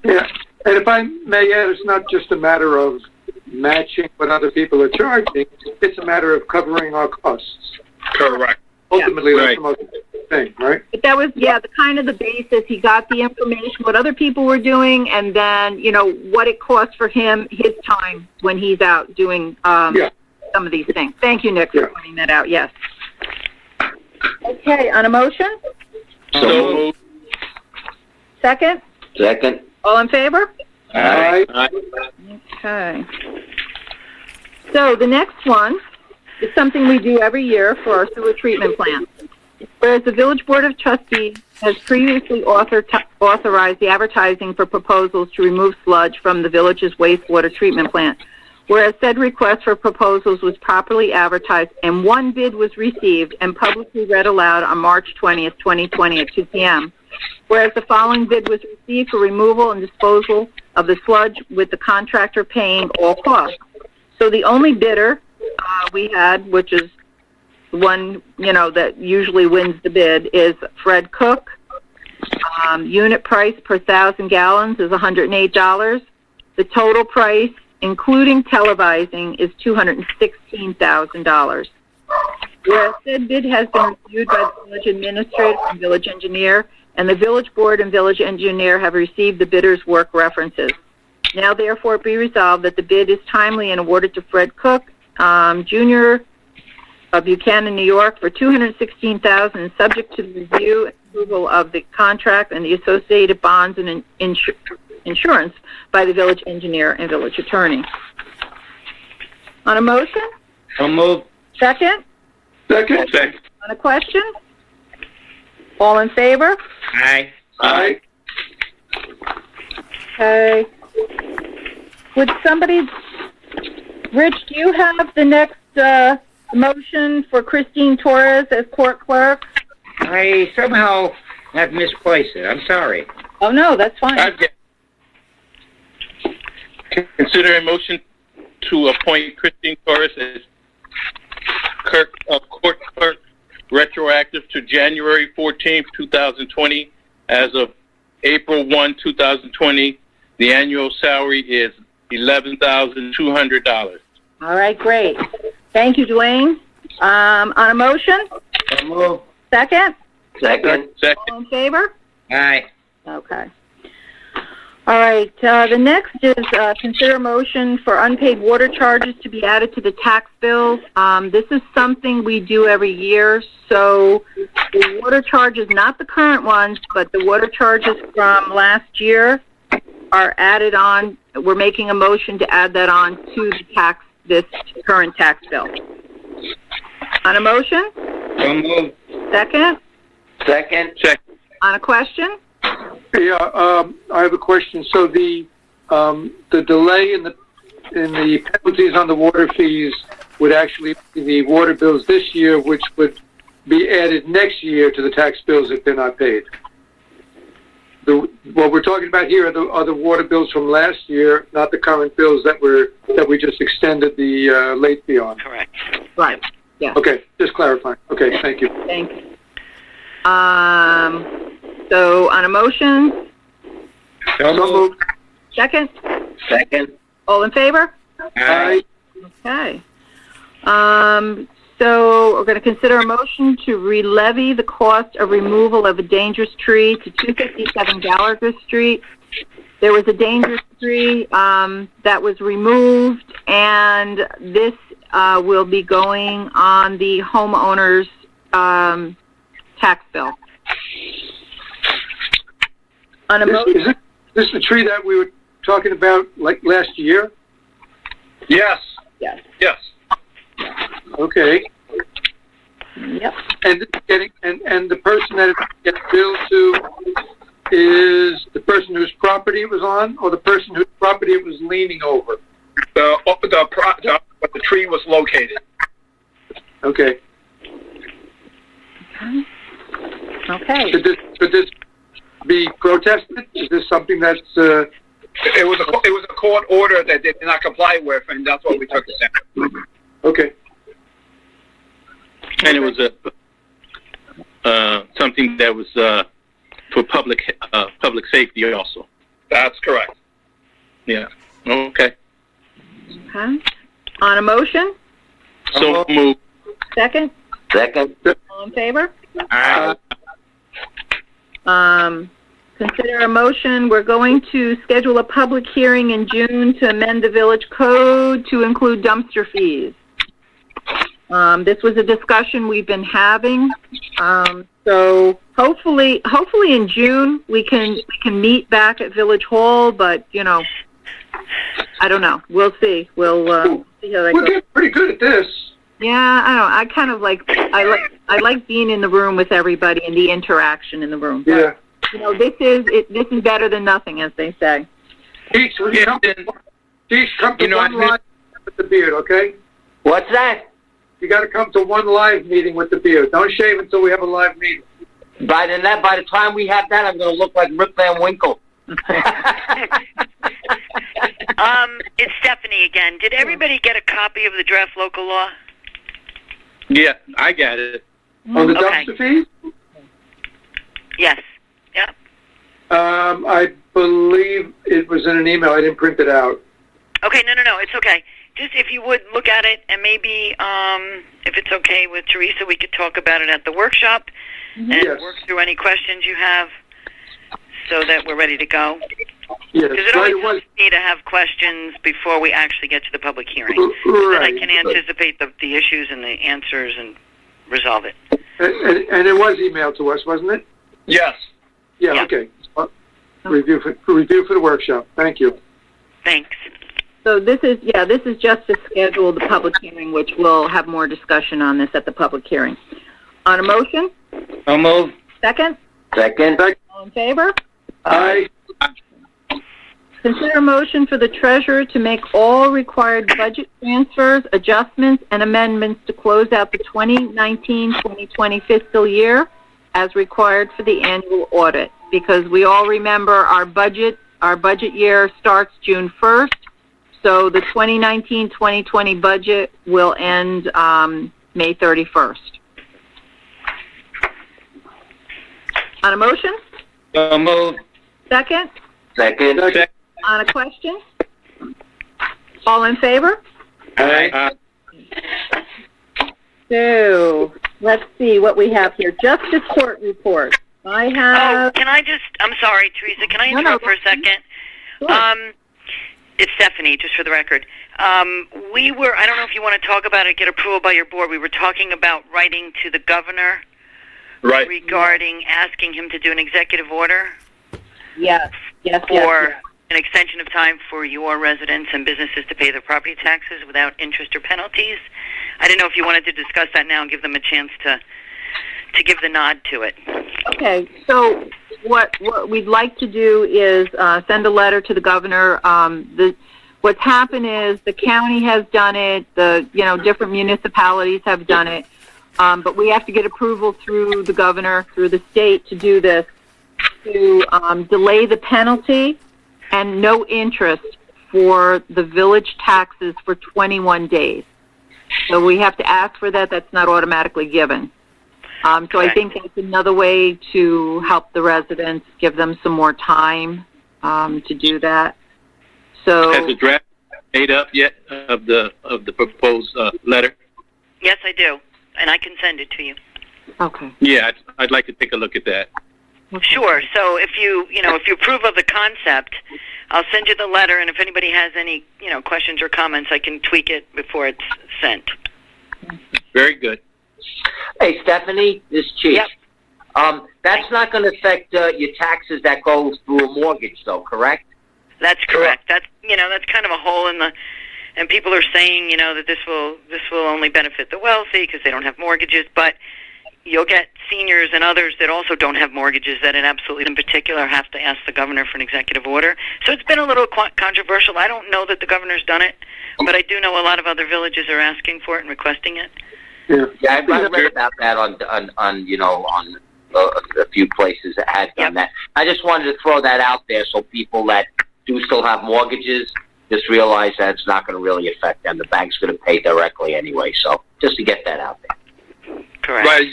Speaker 5: Yeah, and if I may add, it's not just a matter of matching what other people are charging, it's a matter of covering our costs.
Speaker 2: Correct.
Speaker 5: Ultimately,
Speaker 2: Yeah.
Speaker 5: that's the most important thing, right?
Speaker 3: But that was, the kind of the basis. He got the information, what other people were doing, and then, what it costs for him, his time when he's out doing some of these things. Thank you, Nick, for pointing that out. Yes. Okay, on a motion?
Speaker 6: So moved.
Speaker 3: Second?
Speaker 9: Second.
Speaker 3: All in favor?
Speaker 9: Aye.
Speaker 3: Okay. So the next one is something we do every year for our sewer treatment plant. Whereas the Village Board of Trustees has previously authorized the advertising for proposals to remove sludge from the village's wastewater treatment plant. Whereas said request for proposals was properly advertised and one bid was received and publicly read aloud on March 20th, 2020 at 2 p.m. Whereas the following bid was received for removal and disposal of the sludge with the contractor paying all costs. So the only bidder we had, which is the one, that usually wins the bid, is Fred Cook. Unit price per 1,000 gallons is $108. The total price, including televising, is $216,000. Whereas said bid has been reviewed by the village administrator and village engineer, and the village board and village engineer have received the bidder's work references. Now therefore be resolved that the bid is timely and awarded to Fred Cook, Jr. of Buchanan, New York, for $216,000, subject to the review and approval of the contract and the associated bonds and insurance by the village engineer and village attorney. On a motion?
Speaker 9: So moved.
Speaker 3: Second?
Speaker 5: Second.
Speaker 3: On a question? All in favor?
Speaker 9: Aye.
Speaker 5: Aye.
Speaker 3: Okay. Would somebody, Rich, do you have the next motion for Christine Torres as court clerk?
Speaker 7: I somehow have misplaced it. I'm sorry.
Speaker 3: Oh, no, that's fine.
Speaker 6: Consider a motion to appoint Christine Torres as court clerk, retroactive to January 14th, 2020. As of April 1, 2020, the annual salary is $11,200.
Speaker 3: All right, great. Thank you, Dwayne. On a motion?
Speaker 9: So moved.
Speaker 3: Second?
Speaker 9: Second.
Speaker 3: All in favor?
Speaker 7: Aye.
Speaker 3: Okay. All right, the next is consider a motion for unpaid water charges to be added to the tax bills. This is something we do every year, so the water charges, not the current ones, but the water charges from last year are added on. We're making a motion to add that on to the this current tax bill. On a motion?
Speaker 7: So moved.
Speaker 3: Second?
Speaker 9: Second.
Speaker 3: On a question?
Speaker 5: Yeah, I have a question. So the delay in the penalties on the water fees would actually be the water bills this year, which would be added next year to the tax bills if they're not paid. What we're talking about here are the water bills from last year, not the current bills that we just extended the late fee on.
Speaker 8: Correct.
Speaker 3: Right. Yeah.
Speaker 5: Okay, just clarifying. Okay, thank you.
Speaker 3: Thanks. So on a motion,
Speaker 9: So moved.
Speaker 3: second?
Speaker 9: Second.
Speaker 3: All in favor?
Speaker 9: Aye.
Speaker 3: Okay. So we're going to consider a motion to re-levy the cost of removal of a dangerous tree to 257 Gallagher Street. There was a dangerous tree that was removed, and this will be going on the homeowner's tax bill. On a motion.
Speaker 5: Is this the tree that we were talking about like last year?
Speaker 2: Yes.
Speaker 3: Yes.
Speaker 2: Yes.
Speaker 5: Okay.
Speaker 3: Yep.
Speaker 5: And the person that it gets billed to is the person whose property it was on, or the person whose property it was leaning over?
Speaker 2: The tree was located.
Speaker 5: Okay.
Speaker 3: Okay.
Speaker 5: Should this be protested? Is this something that's?
Speaker 2: It was a court order that they did not comply with, and that's what we took it down.
Speaker 5: Okay.
Speaker 6: And it was something that was for public safety also.
Speaker 2: That's correct.
Speaker 6: Yeah. Okay.
Speaker 3: Okay. On a motion?
Speaker 6: So move.
Speaker 3: Second?
Speaker 9: Second.
Speaker 3: All in favor?
Speaker 6: Aye.
Speaker 3: Consider a motion. We're going to schedule a public hearing in June to amend the village code to include dumpster fees. This was a discussion we've been having. So hopefully in June we can meet back at Village Hall, but I don't know. We'll see. We'll see how that
Speaker 5: We're
Speaker 3: goes.
Speaker 5: getting pretty good at this.
Speaker 3: Yeah, I don't know. I kind of I like being in the room with everybody and the interaction in the room.
Speaker 5: Yeah.
Speaker 3: This is better than nothing, as they say.
Speaker 5: Each, come to one live with the beard, okay?
Speaker 9: What's that?
Speaker 5: You got to come to one live meeting with the beard. Don't shave until we have a live meeting.
Speaker 9: By the time we have that, I'm going to look like Rip Van Winkle.
Speaker 8: It's Stephanie again. Did everybody get a copy of the draft local law?
Speaker 6: Yeah, I got it.
Speaker 5: On the
Speaker 8: Okay.
Speaker 5: dumpster fees?
Speaker 8: Yes. Yep.
Speaker 5: I believe it was in an email. I didn't print it out.
Speaker 8: Okay, no, it's okay. Just if you would look at it, and maybe if it's okay with Teresa, we could talk about it at the workshop and
Speaker 5: Yes.
Speaker 8: work through any questions you have so that we're ready to go.
Speaker 5: Yes.
Speaker 8: Because it always helps me to have questions before we actually get to the public hearing. So that I can anticipate the issues and the answers and resolve it.
Speaker 5: And it was emailed to us, wasn't it?
Speaker 2: Yes.
Speaker 5: Yeah.
Speaker 8: Yeah.
Speaker 5: Okay. Review for the workshop. Thank you.
Speaker 8: Thanks.
Speaker 3: So this is just to schedule the public hearing, which we'll have more discussion on this at the public hearing. On a motion?
Speaker 9: So move.
Speaker 3: Second?
Speaker 9: Second.
Speaker 3: All in favor?
Speaker 5: Aye.
Speaker 3: Consider a motion for the treasurer to make all required budget transfers, adjustments, and amendments to close out the 2019-2020 fiscal year as required for the annual audit. Because we all remember our budget year starts June 1st. So the 2019-2020 budget will end May 31st. On a motion?
Speaker 9: So move.
Speaker 3: Second?
Speaker 9: Second.
Speaker 3: On a question? All in favor?
Speaker 6: Aye.
Speaker 3: So, let's see what we have here. Justice Court report. I have...
Speaker 8: I'm sorry, Teresa, can I interrupt for a second?
Speaker 3: Sure.
Speaker 8: It's Stephanie, just for the record. I don't know if you want to talk about it, get approval by your board. We were talking about writing to the governor regarding asking him to do an executive order
Speaker 3: Yes.
Speaker 8: for an extension of time for your residents and businesses to pay their property taxes without interest or penalties. I didn't know if you wanted to discuss that now and give them a chance to give the nod to it.
Speaker 3: Okay, so what we'd like to do is send a letter to the governor. What's happened is the county has done it, different municipalities have done it, but we have to get approval through the governor, through the state to do this, to delay the penalty and no interest for the village taxes for 21 days. So we have to ask for that. That's not automatically given. So I think that's another way to help the residents, give them some more time to do that. So
Speaker 6: Has the draft made up yet of the proposed letter?
Speaker 8: Yes, I do, and I can send it to you.
Speaker 3: okay.
Speaker 6: Yeah, I'd like to take a look at that.
Speaker 8: Sure. So if you approve of the concept, I'll send you the letter, and if anybody has any, questions or comments, I can tweak it before it's sent.
Speaker 6: Very good.
Speaker 9: Hey, Stephanie, this is Chief.
Speaker 8: Yep.
Speaker 9: That's not going to affect your taxes that goes through a mortgage, though, correct?
Speaker 8: That's correct. That's kind of a hole in the, and people are saying, that this will only benefit the wealthy because they don't have mortgages. But you'll get seniors and others that also don't have mortgages that in absolutely in particular have to ask the governor for an executive order. So it's been a little controversial. I don't know that the governor's done it, but I do know a lot of other villages are asking for it and requesting it.
Speaker 9: Yeah, I read about that on a few places that had done that. I just wanted to throw that out there so people that do still have mortgages just realize that it's not going to really affect them. The bank's going to pay directly anyway. So just to get that out there.
Speaker 8: Correct.
Speaker 2: Right.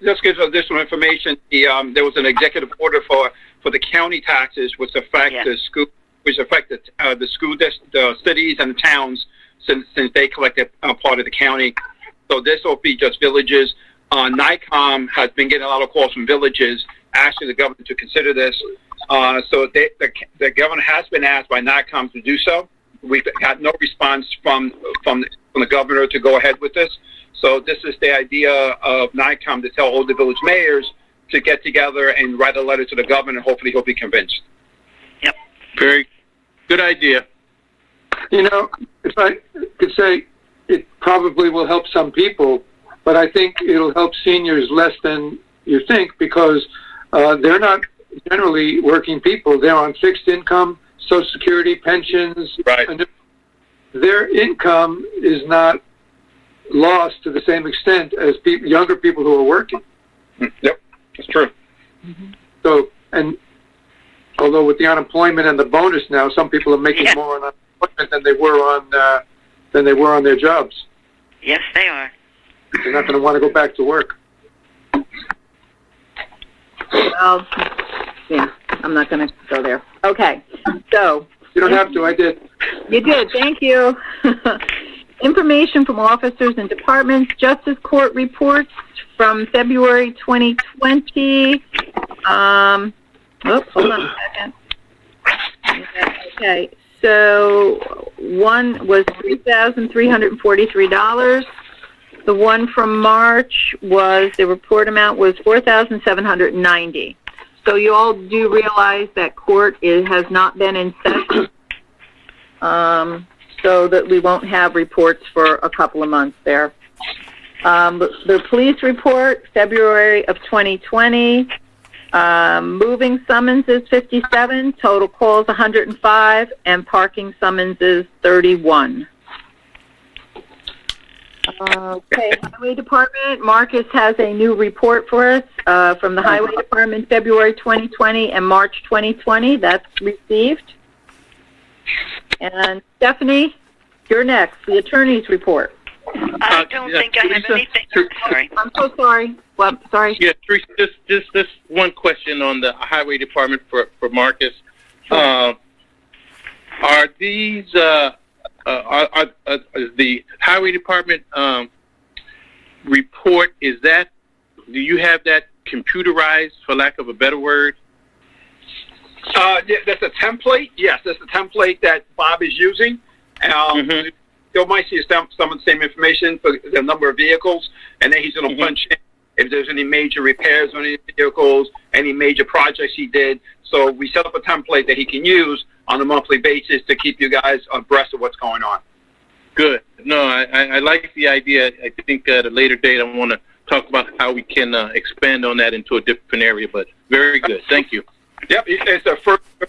Speaker 2: Just gives additional information. There was an executive order for the county taxes, which affect the school, the cities and the towns, since they collect a part of the county. So this will be just villages. NICOM has been getting a lot of calls from villages asking the governor to consider this. So the governor has been asked by NICOM to do so. We've had no response from the governor to go ahead with this. So this is the idea of NICOM to tell all the village mayors to get together and write a letter to the governor. Hopefully he'll be convinced.
Speaker 8: Yep.
Speaker 6: Very good idea.
Speaker 5: You know, if I could say, it probably will help some people, but I think it'll help seniors less than you think, because they're not generally working people. They're on fixed income, Social Security, pensions.
Speaker 2: Right.
Speaker 5: And their income is not lost to the same extent as younger people who are working.
Speaker 2: Yep, that's true.
Speaker 5: Mm-hmm. So, and although with the unemployment and the bonus now, some people are making more on unemployment than they were on their jobs.
Speaker 8: Yes, they are.
Speaker 5: They're not going to want to go back to work.
Speaker 3: Well, yeah, I'm not going to go there. Okay, so.
Speaker 5: You don't have to, I did.
Speaker 3: You did, thank you. Information from officers and departments, Justice Court reports from February 2020. Hold on a second. Okay, so one was $3,343. The one from March the report amount was $4,790. So you all do realize that court has not been in session, so that we won't have reports for a couple of months there. The police report, February of 2020, moving summonses 57, total calls 105, and parking summonses 31. Okay, Highway Department, Marcus has a new report for us from the Highway Department, February 2020 and March 2020. That's received. And Stephanie, you're next. The attorney's report.
Speaker 8: I don't think I have anything. Sorry.
Speaker 3: I'm so sorry. Well, sorry.
Speaker 6: Yeah, Teresa, just one question on the Highway Department for Marcus.
Speaker 3: Sure.
Speaker 6: Are these the Highway Department report? Do you have that computerized, for lack of a better word?
Speaker 2: That's a template. Yes, that's the template that Bob is using. You might see some of the same information for the number of vehicles, and then he's going to punch in if there's any major repairs on any vehicles, any major projects he did. So we set up a template that he can use on a monthly basis to keep you guys abreast of what's going on.
Speaker 6: Good. No, I like the idea. I think at a later date I want to talk about how we can expand on that into a different area, but very good. Thank you.
Speaker 2: Yep, it's the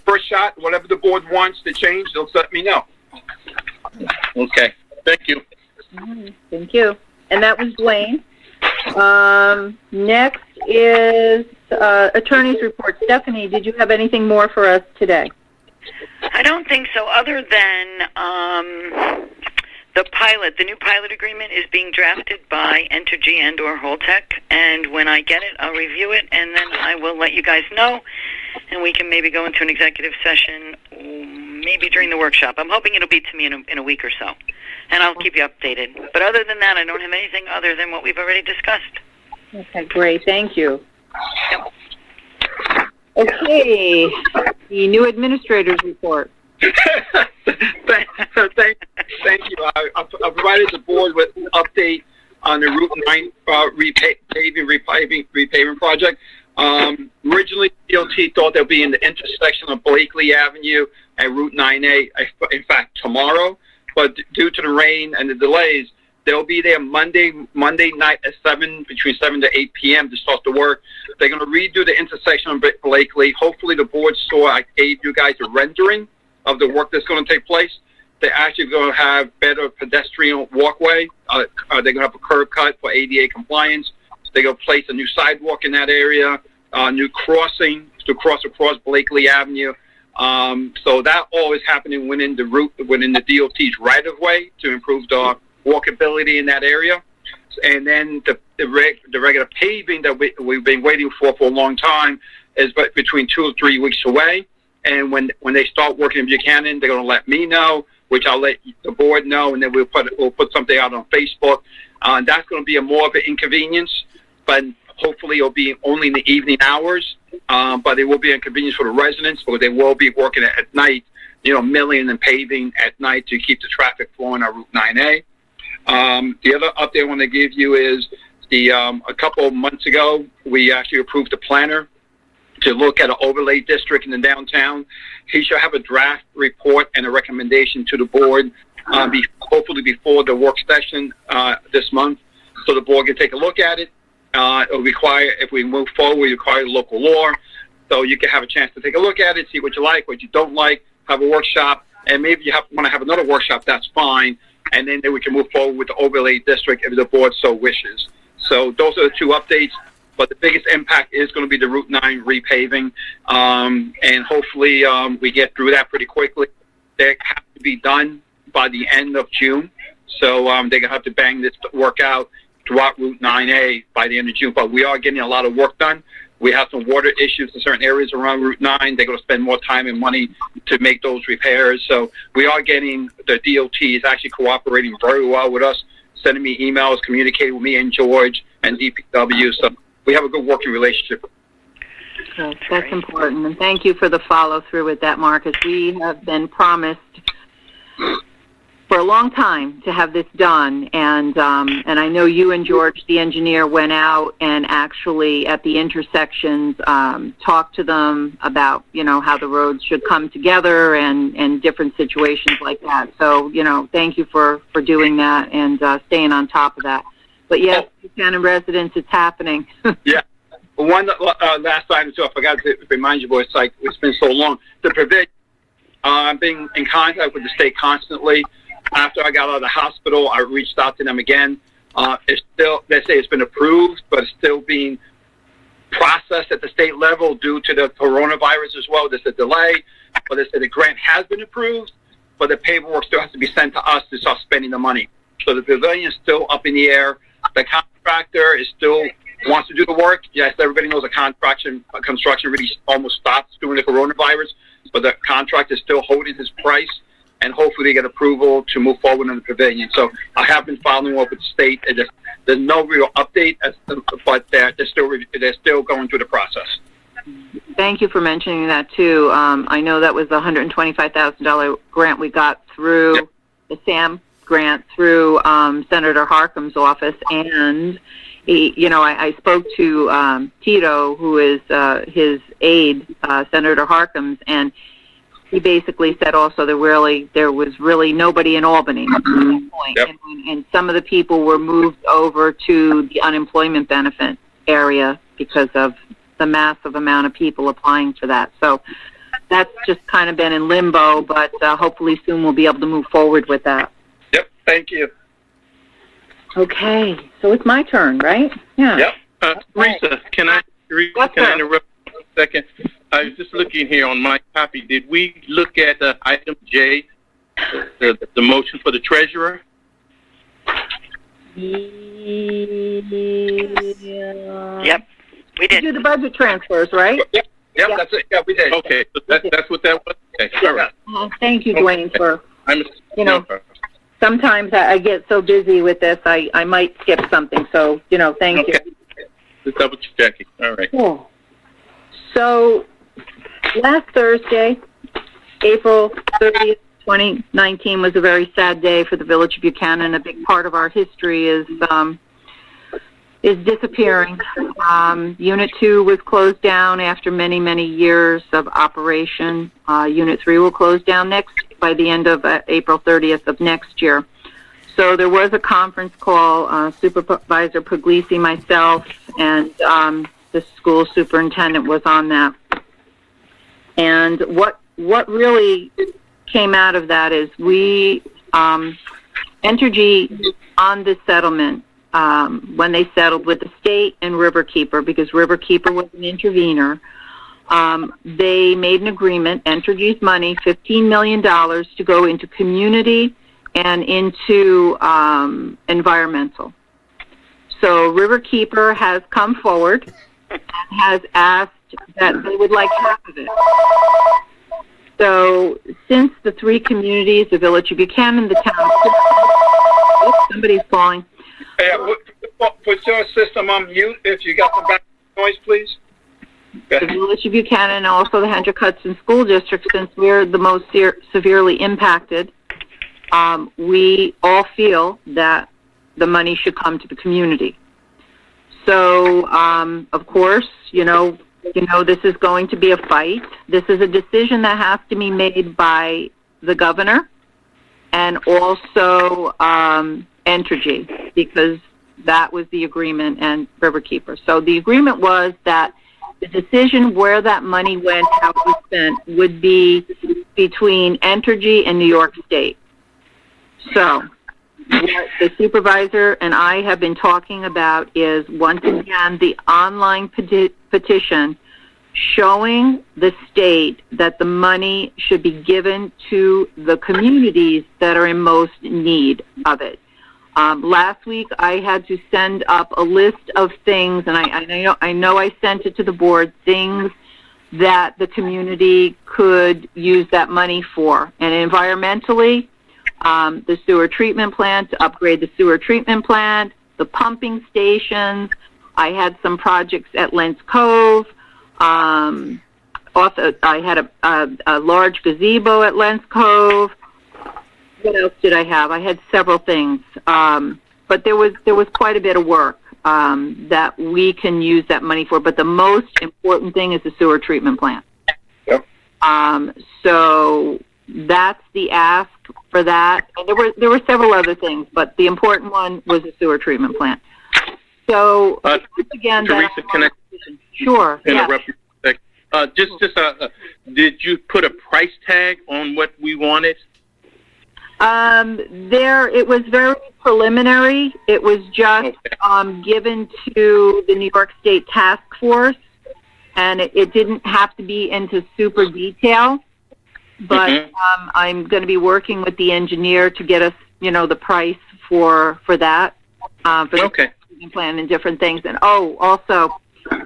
Speaker 2: first shot. Whatever the board wants to change, they'll let me know.
Speaker 6: Okay. Thank you.
Speaker 3: Thank you. And that was Dwayne. Next is attorney's report. Stephanie, did you have anything more for us today?
Speaker 8: I don't think so, other than the new pilot agreement is being drafted by Entergy and/or Holtec, and when I get it, I'll review it, and then I will let you guys know, and we can maybe go into an executive session, maybe during the workshop. I'm hoping it'll be to me in a week or so, and I'll keep you updated. But other than that, I don't have anything other than what we've already discussed.
Speaker 3: Okay, great. Thank you.
Speaker 8: Yep.
Speaker 3: Okay, the new administrator's report.
Speaker 2: Thank you. I provided the board with an update on the Route 9 repaving project. Originally, DOT thought they'll be in the intersection of Blakely Avenue and Route 9A, in fact, tomorrow. But due to the rain and the delays, They'll be there Monday night at between 7 to 8 p.m. to start the work. They're going to redo the intersection on Blakely. Hopefully the board saw I gave you guys a rendering of the work that's going to take place. They're actually going to have better pedestrian walkway. They're going to have a curb cut for ADA compliance. They're going to place a new sidewalk in that area, new crossing to cross across Blakely Avenue. So that all is happening within the DOT's right-of-way to improve the walkability in that area. And then the regular paving that we've been waiting for a long time is between 2 or 3 weeks away. And when they start working in Buchanan, they're going to let me know, which I'll let the board know, and then we'll put something out on Facebook. That's going to be more of an inconvenience, but hopefully it'll be only in the evening hours. But it will be an inconvenience for the residents because they will be working at night, milling and paving at night to keep the traffic flowing on Route 9A. The other update I want to give you is a couple of months ago, we actually approved a planner to look at an overlay district in the downtown. He should have a draft report and a recommendation to the board, hopefully before the work session this month, so the board can take a look at it. It'll require, if we move forward, we require local law, so you can have a chance to take a look at it, see what you like, what you don't like, have a workshop, and maybe you want to have another workshop, that's fine, and then we can move forward with the overlay district if the board so wishes. So those are the two updates. But the biggest impact is going to be the Route 9 repaving, and hopefully we get through that pretty quickly. They have to be done by the end of June, so they're going to have to bang this work out throughout Route 9A by the end of June. But we are getting a lot of work done. We have some water issues in certain areas around Route 9. They're going to spend more time and money to make those repairs. So we are getting, the DOT is actually cooperating very well with us, sending me emails, communicating with me and George and DPW. So we have a good working relationship.
Speaker 3: That's important, and thank you for the follow-through with that, Marcus. We have been promised for a long time to have this done, and I know you and George, the engineer, went out and actually at the intersections talked to them about, how the roads should come together and different situations like that. So, thank you for doing that and staying on top of that. But yes, Buchanan residents, it's happening.
Speaker 2: Yeah. One last item, too, I forgot to remind you, boys, it's been so long. The provision, I've been in contact with the state constantly. After I got out of the hospital, I reached out to them again. It's still, they say it's been approved, but it's still being processed at the state level due to the coronavirus as well. There's a delay, but they said the grant has been approved, but the paperwork still has to be sent to us to start spending the money. So the pavilion is still up in the air. The contractor wants to do the work. Yes, everybody knows the construction really almost stopped during the coronavirus, but the contractor is still holding his price, and hopefully they get approval to move forward in the pavilion. So I have been following up with the state. There's no real update, but they're still going through the process.
Speaker 3: Thank you for mentioning that, too. I know that was the $125,000 grant we got through the SAM grant through Senator Harkin's office, and I spoke to Tito, who is his aide, Senator Harkin's, and he basically said also there was really nobody in Albany at that point, and some of the people were moved over to the unemployment benefit area because of the massive amount of people applying for that. So that's just kind of been in limbo, but hopefully soon we'll be able to move forward with that.
Speaker 2: Yep, thank you.
Speaker 3: Okay, so it's my turn, right? Yeah.
Speaker 6: Yep. Teresa, can I interrupt for a second? I was just looking here on my copy. Did we look at item J, the motion for the treasurer?
Speaker 3: Yeah.
Speaker 8: Yep, we did.
Speaker 3: Do the budget transfers, right?
Speaker 2: Yep, that's it. Yeah, we did.
Speaker 6: Okay, so that's what that was? Okay, all right.
Speaker 3: Thank you, Dwayne, for,
Speaker 6: No.
Speaker 3: sometimes I get so busy with this, I might skip something, so, thank you.
Speaker 6: Just double checking. All right.
Speaker 3: Cool. So, last Thursday, April 30th, 2019, was a very sad day for the Village of Buchanan. A big part of our history is disappearing. Unit 2 was closed down after many, many years of operation. Unit 3 will close down by the end of April 30th of next year. So there was a conference call, Supervisor Puglisi, myself, and the school superintendent was on that. And what really came out of that is we, Entergy on this settlement, when they settled with the state and Riverkeeper, because Riverkeeper was an intervener, they made an agreement, Entergy's money, $15 million to go into community and into environmental. So Riverkeeper has come forward and has asked that they would like half of it. So since the three communities, the Village of Buchanan, the town of somebody's falling.
Speaker 2: Put your system on mute if you got some background noise, please.
Speaker 3: The Village of Buchanan and also the Hendrick Hudson School District, since we're the most severely impacted, we all feel that the money should come to the community. So, of course, you know, this is going to be a fight. This is a decision that has to be made by the governor and also Entergy, because that was the agreement, and Riverkeeper. So the agreement was that the decision where that money went, how it was spent, would be between Entergy and New York State. So what the supervisor and I have been talking about is, once again, the online petition showing the state that the money should be given to the communities that are in most need of it. Last week, I had to send up a list of things, and I know I sent it to the board, things that the community could use that money for. And environmentally, the sewer treatment plant, to upgrade the sewer treatment plant, the pumping stations. I had some projects at Lentz Cove. Also, I had a large gazebo at Lentz Cove. What else did I have? I had several things, but there was quite a bit of work that we can use that money for. But the most important thing is the sewer treatment plant.
Speaker 2: Yep.
Speaker 3: So that's the ask for that. And there were several other things, but the important one was the sewer treatment plant. So once again,
Speaker 6: Teresa, can I
Speaker 3: sure.
Speaker 6: interrupt you? Did you put a price tag on what we wanted?
Speaker 3: It was very preliminary. It was just given to the New York State Task Force, and it didn't have to be into super detail. But I'm going to be working with the engineer to get us, the price for that, for the treatment plan and different things. And also,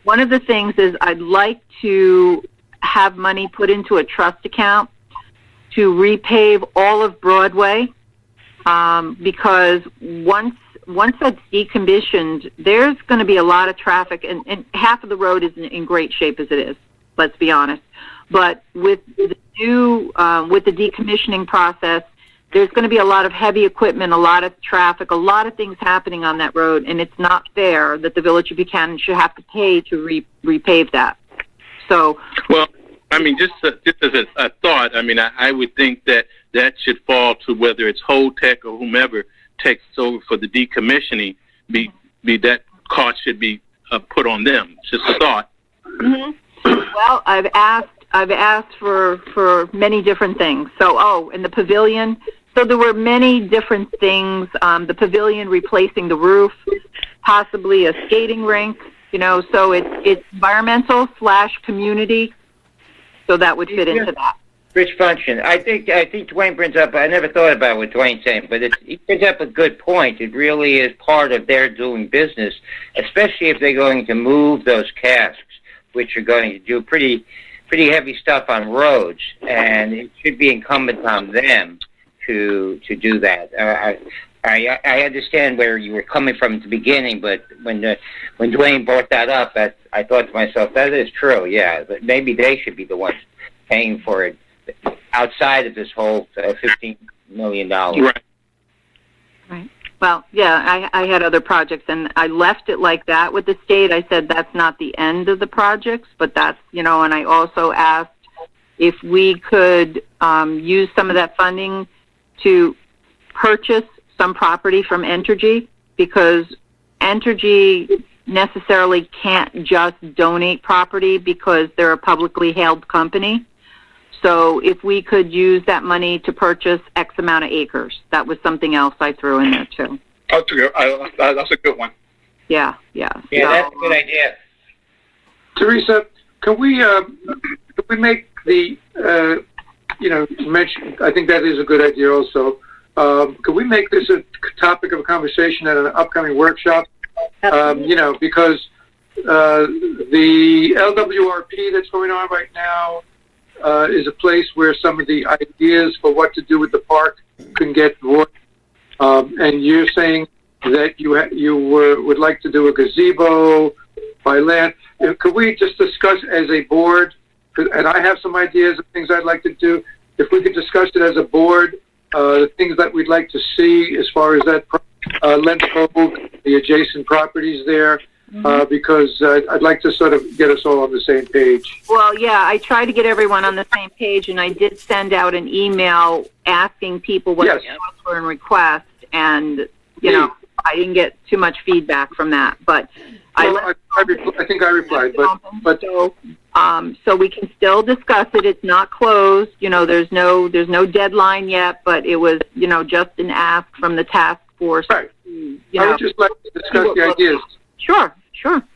Speaker 3: one of the things is I'd like to have money put into a trust account to repave all of Broadway, because once that's decommissioned, there's going to be a lot of traffic, and half of the road isn't in great shape as it is, let's be honest. But with the new, with the decommissioning process, there's going to be a lot of heavy equipment, a lot of traffic, a lot of things happening on that road, and it's not fair that the Village of Buchanan should have to pay to repave that. So,
Speaker 6: well, I mean, just as a thought, I mean, I would think that should fall to whether it's Holtec or whomever takes over for the decommissioning. Be that cost should be put on them. Just a thought.
Speaker 3: Mm-hmm. Well, I've asked for many different things. So, and the pavilion. So there were many different things. The pavilion replacing the roof, possibly a skating rink. So it's environmental / community. So that would fit into that.
Speaker 7: Rich function. I think Dwayne brings up, I never thought about what Dwayne's saying, but he brings up a good point. It really is part of their doing business, especially if they're going to move those casks, which are going to do pretty heavy stuff on roads, and it should be incumbent on them to do that. I understand where you were coming from at the beginning, but when Dwayne brought that up, I thought to myself, that is true, yeah, but maybe they should be the ones paying for it outside of this whole $15 million.
Speaker 6: Right.
Speaker 3: Well, yeah, I had other projects, and I left it like that with the state. I said that's not the end of the projects, but that's, and I also asked if we could use some of that funding to purchase some property from Entergy, because Entergy necessarily can't just donate property because they're a publicly held company. So if we could use that money to purchase X amount of acres, that was something else I threw in there too.
Speaker 2: That's a good one.
Speaker 3: Yeah.
Speaker 7: Yeah, that's a good idea.
Speaker 5: Teresa, can we make the, mention, I think that is a good idea also. Could we make this a topic of conversation at an upcoming workshop? Because the LWRP that's going on right now is a place where some of the ideas for what to do with the park can get voiced. And you're saying that you would like to do a gazebo by land. Could we just discuss as a board, and I have some ideas of things I'd like to do, if we could discuss it as a board, the things that we'd like to see as far as that Lens Cove, the adjacent properties there, because I'd like to sort of get us all on the same page.
Speaker 3: Well, yeah, I tried to get everyone on the same page, and I did send out an email asking people what their thoughts were and requests, and, I didn't get too much feedback from that, but
Speaker 5: I think I replied, but
Speaker 3: so we can still discuss it. It's not closed. There's no deadline yet, but it was, just an ask from the task force.
Speaker 5: Right. I would just like to discuss the ideas.
Speaker 3: Sure.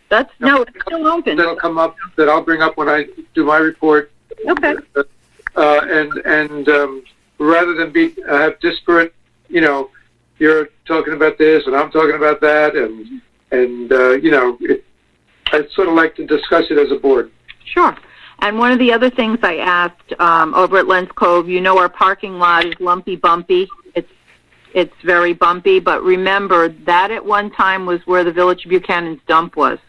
Speaker 3: It's still open.
Speaker 5: That'll come up, that I'll bring up when I do my report.
Speaker 3: Okay.
Speaker 5: And rather than have disparate, you're talking about this and I'm talking about that, and I'd sort of like to discuss it as a board.
Speaker 3: Sure. And one of the other things I asked over at Lens Cove, our parking lot is lumpy, bumpy. It's very bumpy, but remember that at one time was where the Village of Buchanan's dump was.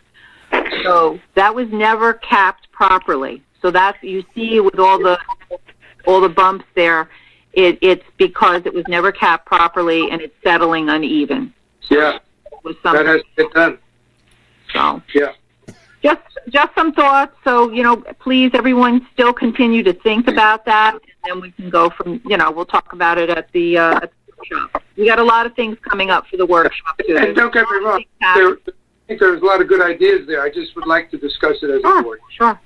Speaker 3: So that was never capped properly. So that's, you see with all the bumps there, it's because it was never capped properly and it's settling uneven.
Speaker 5: Yeah, that has to get done.
Speaker 3: So
Speaker 5: yeah,
Speaker 3: just some thoughts. So please, everyone, still continue to think about that, and then we can go from. We'll talk about it at the workshop. We got a lot of things coming up for the workshop too.
Speaker 5: And don't get me wrong, I think there's a lot of good ideas there. I just would like to discuss it as a board.
Speaker 3: Sure.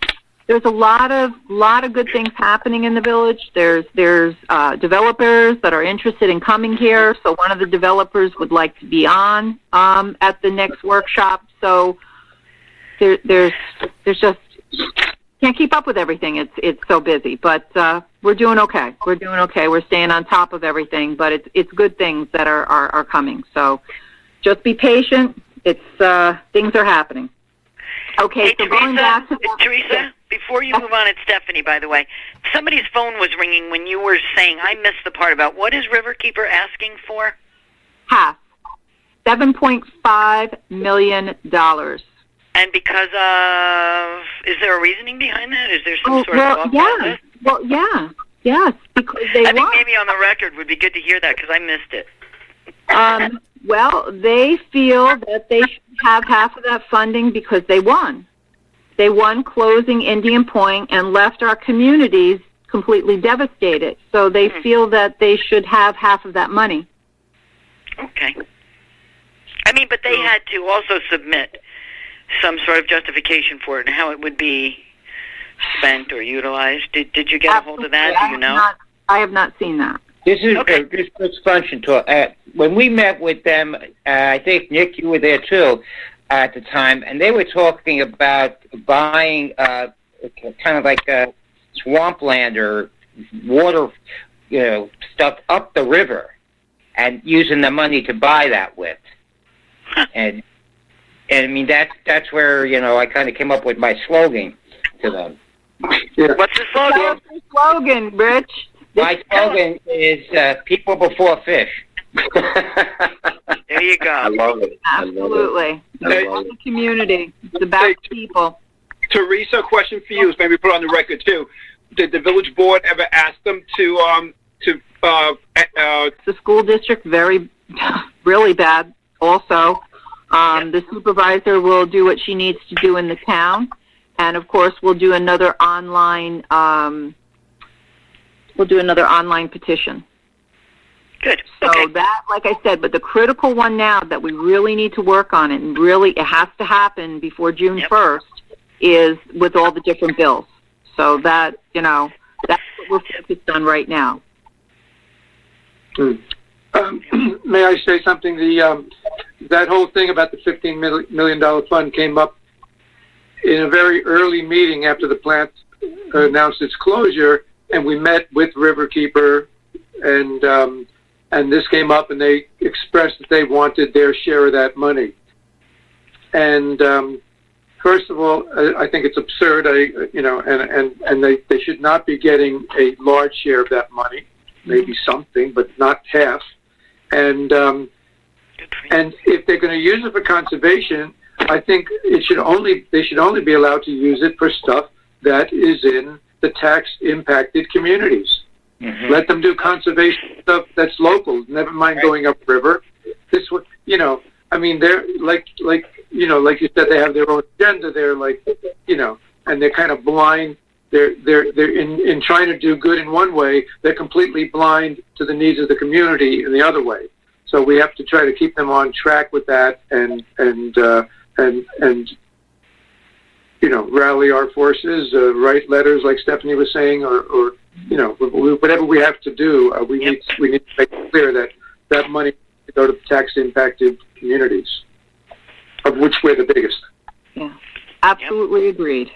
Speaker 3: There's a lot of good things happening in the village. There's developers that are interested in coming here. So one of the developers would like to be on at the next workshop. So there's just can't keep up with everything. It's so busy, but we're doing okay. We're staying on top of everything, but it's good things that are coming. So just be patient. It's things are happening. Okay,
Speaker 8: hey,
Speaker 3: so
Speaker 8: Teresa,
Speaker 3: going back to
Speaker 8: Teresa, before you move on, it's Stephanie, by the way. Somebody's phone was ringing when you were saying, I missed the part about what is Riverkeeper asking for?
Speaker 3: half, $7.5 million.
Speaker 8: And because of, is there a reasoning behind that? Is there some sort of thought process?
Speaker 3: Well, yes, because they
Speaker 8: I think maybe on the record would be good to hear that because I missed it.
Speaker 3: Well, they feel that they should have half of that funding because they won. They won closing Indian Point and left our communities completely devastated. So they feel that they should have half of that money.
Speaker 8: Okay. I mean, but they had to also submit some sort of justification for it and how it would be spent or utilized. Did you get a hold of that? Do you know?
Speaker 3: I have not seen that.
Speaker 7: This is just function talk. When we met with them, I think, Nick, you were there too at the time, and they were talking about buying kind of like swampland or water, stuff up the river and using the money to buy that with. And I mean, that's where, I kind of came up with my slogan to them.
Speaker 5: Yeah.
Speaker 8: What's the slogan?
Speaker 3: What's the slogan, Rich?
Speaker 7: My slogan is people before fish.
Speaker 8: There you go.
Speaker 9: I love it.
Speaker 3: Absolutely. It's about the community. It's about people.
Speaker 2: Teresa, a question for you is maybe put on the record too. Did the village board ever ask them to
Speaker 3: the school district really bad also. The supervisor will do what she needs to do in the town, and of course we'll do another online petition.
Speaker 8: Good.
Speaker 3: So
Speaker 8: Okay.
Speaker 3: that, like I said, but the critical one now that we really need to work on it, and really it has to happen before June 1st, is with all the different bills. So that, you know, that's what we're focused on right now.
Speaker 5: May I say something? That whole thing about the $15 million fund came up in a very early meeting after the plant announced its closure, and we met with Riverkeeper, and this came up, and they expressed that they wanted their share of that money. And first of all, I think it's absurd. And they should not be getting a large share of that money. Maybe something, but not half. And if they're going to use it for conservation, I think they should only be allowed to use it for stuff that is in the tax-impacted communities. Mm-hmm. Let them do conservation stuff that's local. Never mind going upriver. This would, you know, I mean, they're like you said, they have their own agenda. They're like, you know, and they're kind of blind. They're in trying to do good in one way, they're completely blind to the needs of the community in the other way. So we have to try to keep them on track with that, and you know, rally our forces, write letters like Stephanie was saying, or you know, whatever we have to do. We need to make it clear that money to go to tax impacted communities, of which we're the biggest.
Speaker 3: Yeah, absolutely agreed.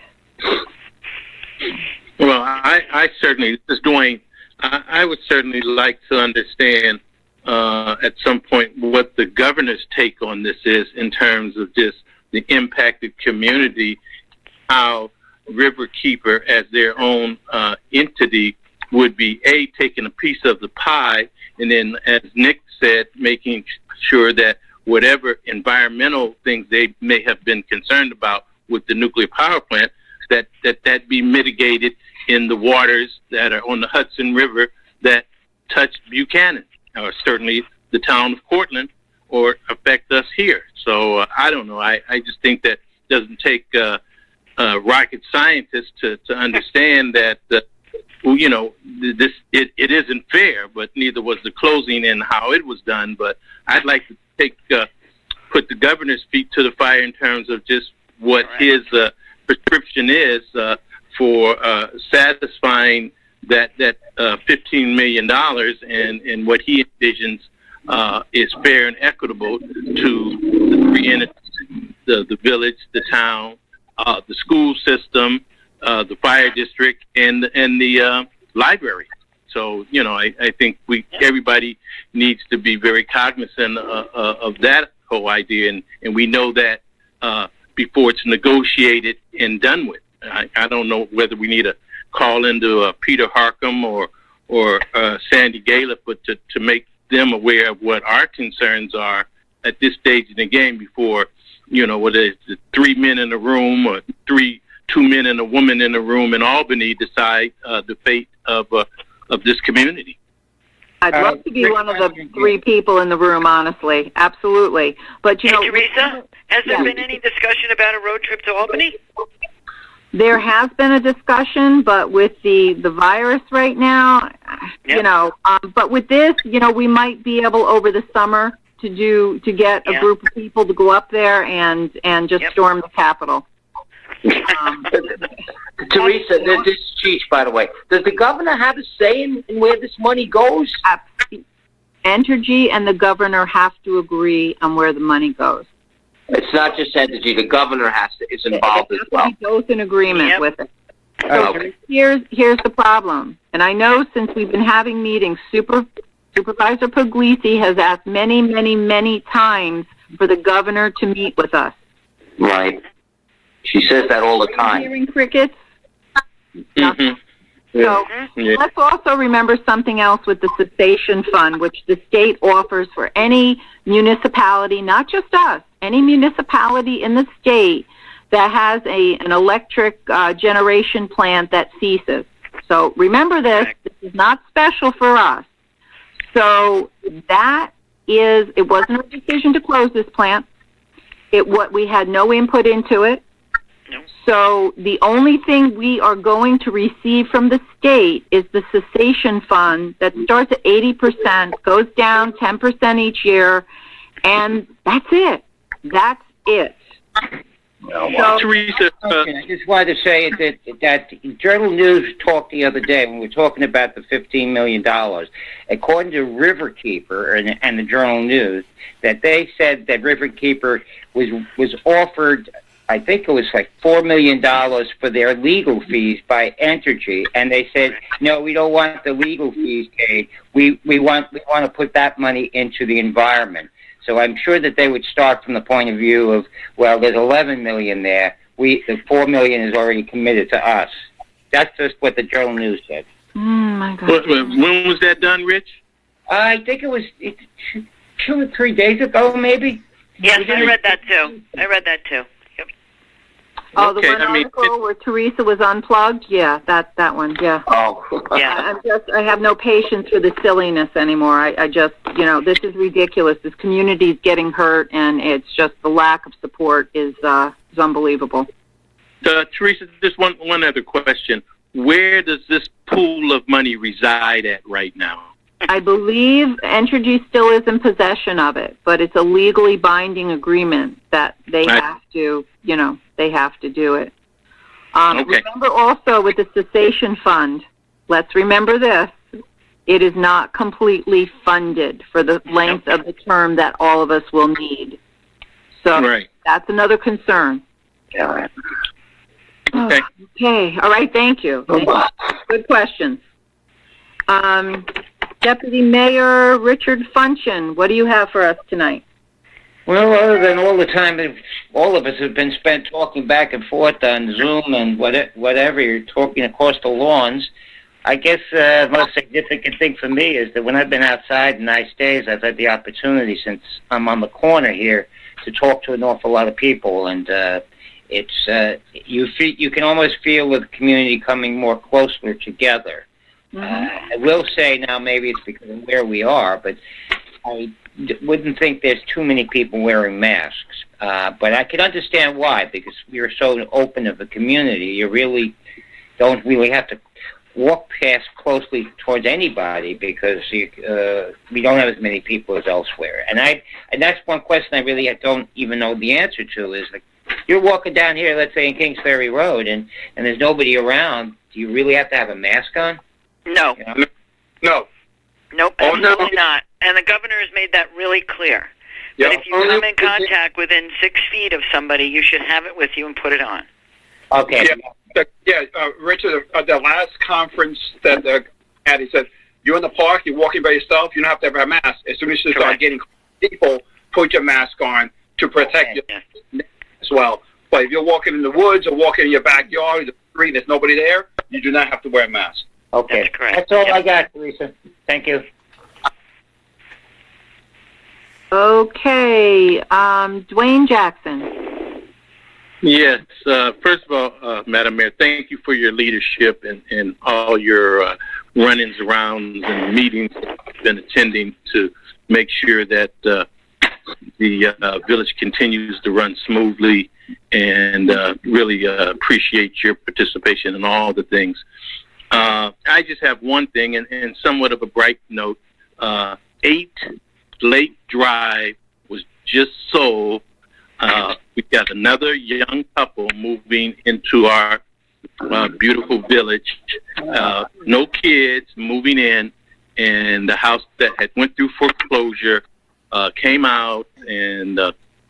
Speaker 6: Well, I certainly, this is Dwayne, I would certainly like to understand at some point what the governor's take on this is in terms of just the impacted community, how Riverkeeper as their own entity would be, A, taking a piece of the pie, and then, as Nick said, making sure that whatever environmental things they may have been concerned about with the nuclear power plant, that be mitigated in the waters that are on the Hudson River that touch Buchanan, or certainly the town of Cortland, or affect us here. So I don't know. I just think that doesn't take rocket scientists to understand that you know, it isn't fair, but neither was the closing and how it was done. But I'd like to put the governor's feet to the fire in terms of just what his prescription is for satisfying that $15 million and what he envisions is fair and equitable to the three entities, the village, the town, the school system, the fire district, and the library. So, you know, I think everybody needs to be very cognizant of that whole idea, and we know that before it's negotiated and done with. I don't know whether we need to call into Peter Harcum or Sandy Gallup, but to make them aware of what our concerns are at this stage in the game before, you know, whether it's the 3 men in a room or 2 men and a woman in a room in Albany decide the fate of this community.
Speaker 3: I'd love to be one of the 3 people in the room, honestly. Absolutely. But, you know,
Speaker 8: Teresa, has there been any discussion about a road trip to Albany?
Speaker 3: There has been a discussion, but with the virus right now, you know, but with this, you know, we might be able over the summer to get a group of people to go up there and just storm the Capitol.
Speaker 9: Teresa, this is Cheech, by the way. Does the governor have a say in where this money goes?
Speaker 3: Entergy and the governor have to agree on where the money goes.
Speaker 9: It's not just Entergy. The governor is involved as well.
Speaker 3: They have to be both in agreement with it. So here's the problem. And I know since we've been having meetings, Supervisor Puglisi has asked many, many, many times for the governor to meet with us.
Speaker 9: Right. She says that all the time.
Speaker 3: Hearing crickets.
Speaker 6: Mm-hmm.
Speaker 3: So let's also remember something else with the cessation fund, which the state offers for any municipality, not just us, any municipality in the state that has an electric generation plant that ceases. So remember this is not special for us. So it wasn't a decision to close this plant. We had no input into it. So the only thing we are going to receive from the state is the cessation fund that starts at 80%, goes down 10% each year, and that's it. That's it.
Speaker 7: So,
Speaker 6: Teresa,
Speaker 7: I just wanted to say that Journal News talked the other day when we were talking about the $15 million. According to Riverkeeper and the Journal News, that they said that Riverkeeper was offered, I think it was like $4 million for their legal fees by Entergy, and they said, no, we don't want the legal fees paid. We want to put that money into the environment. So I'm sure that they would start from the point of view of, well, there's 11 million there. The 4 million is already committed to us. That's just what the Journal News said.
Speaker 3: My God.
Speaker 6: when was that done, Rich?
Speaker 7: I think it was 2 or 3 days ago, maybe.
Speaker 8: Yes, I read that too. Yep.
Speaker 3: Oh, the
Speaker 6: Okay,
Speaker 3: one article where Teresa was unplugged? Yeah, that one, yeah.
Speaker 9: Oh.
Speaker 8: Yeah.
Speaker 3: I have no patience for the silliness anymore. I just, this is ridiculous. This community is getting hurt, and it's just the lack of support is unbelievable.
Speaker 6: Teresa, just one other question. Where does this pool of money reside at right now?
Speaker 3: I believe Entergy still is in possession of it, but it's a legally binding agreement that they have to, they have to do it.
Speaker 6: Okay.
Speaker 3: Remember also with the cessation fund, let's remember this, it is not completely funded for the length of the term that all of us will need. So that's another concern.
Speaker 7: Yeah.
Speaker 6: Okay.
Speaker 3: Okay. All right. Thank you. Good questions. Deputy Mayor Richard Funchin, what do you have for us tonight?
Speaker 7: Well, other than all the time that all of us have been spent talking back and forth on Zoom and whatever, you're talking across the lawns, I guess the most significant thing for me is that when I've been outside nice days, I've had the opportunity, since I'm on the corner here, to talk to an awful lot of people, and it's you can almost feel the community coming more closely together. I will say now, maybe it's because of where we are, but I wouldn't think there's too many people wearing masks. But I can understand why, because we are so open of a community. You really don't have to walk past closely towards anybody, because we don't have as many people as elsewhere. And that's one question I really don't even know the answer to, is like, you're walking down here, let's say in Kings Ferry Road, and there's nobody around. Do you really have to have a mask on?
Speaker 8: No.
Speaker 2: No.
Speaker 8: Nope, absolutely not. And the governor has made that really clear.
Speaker 2: Yeah.
Speaker 8: That if you come in contact within 6 feet of somebody, you should have it with you and put it on.
Speaker 7: Okay.
Speaker 2: Richard, the last conference that had, he said, you're in the park, you're walking by yourself, you don't have to have a mask. As soon as you start getting people, put your mask on to protect you as well. But if you're walking in the woods or walking in your backyard, the street, there's nobody there, you do not have to wear a mask.
Speaker 7: Okay.
Speaker 8: That's correct.
Speaker 7: That's all I got, Teresa. Thank you.
Speaker 3: Okay. Dwayne Jackson.
Speaker 6: Yes. First of all, Madam Mayor, thank you for your leadership and all your run-ins around and meetings that you've been attending to make sure that the village continues to run smoothly, and really appreciate your participation in all the things. I just have one thing, and somewhat of a bright note. 8 Lake Drive was just sold. We got another young couple moving into our beautiful village. No kids moving in, and the house that had went through foreclosure came out, and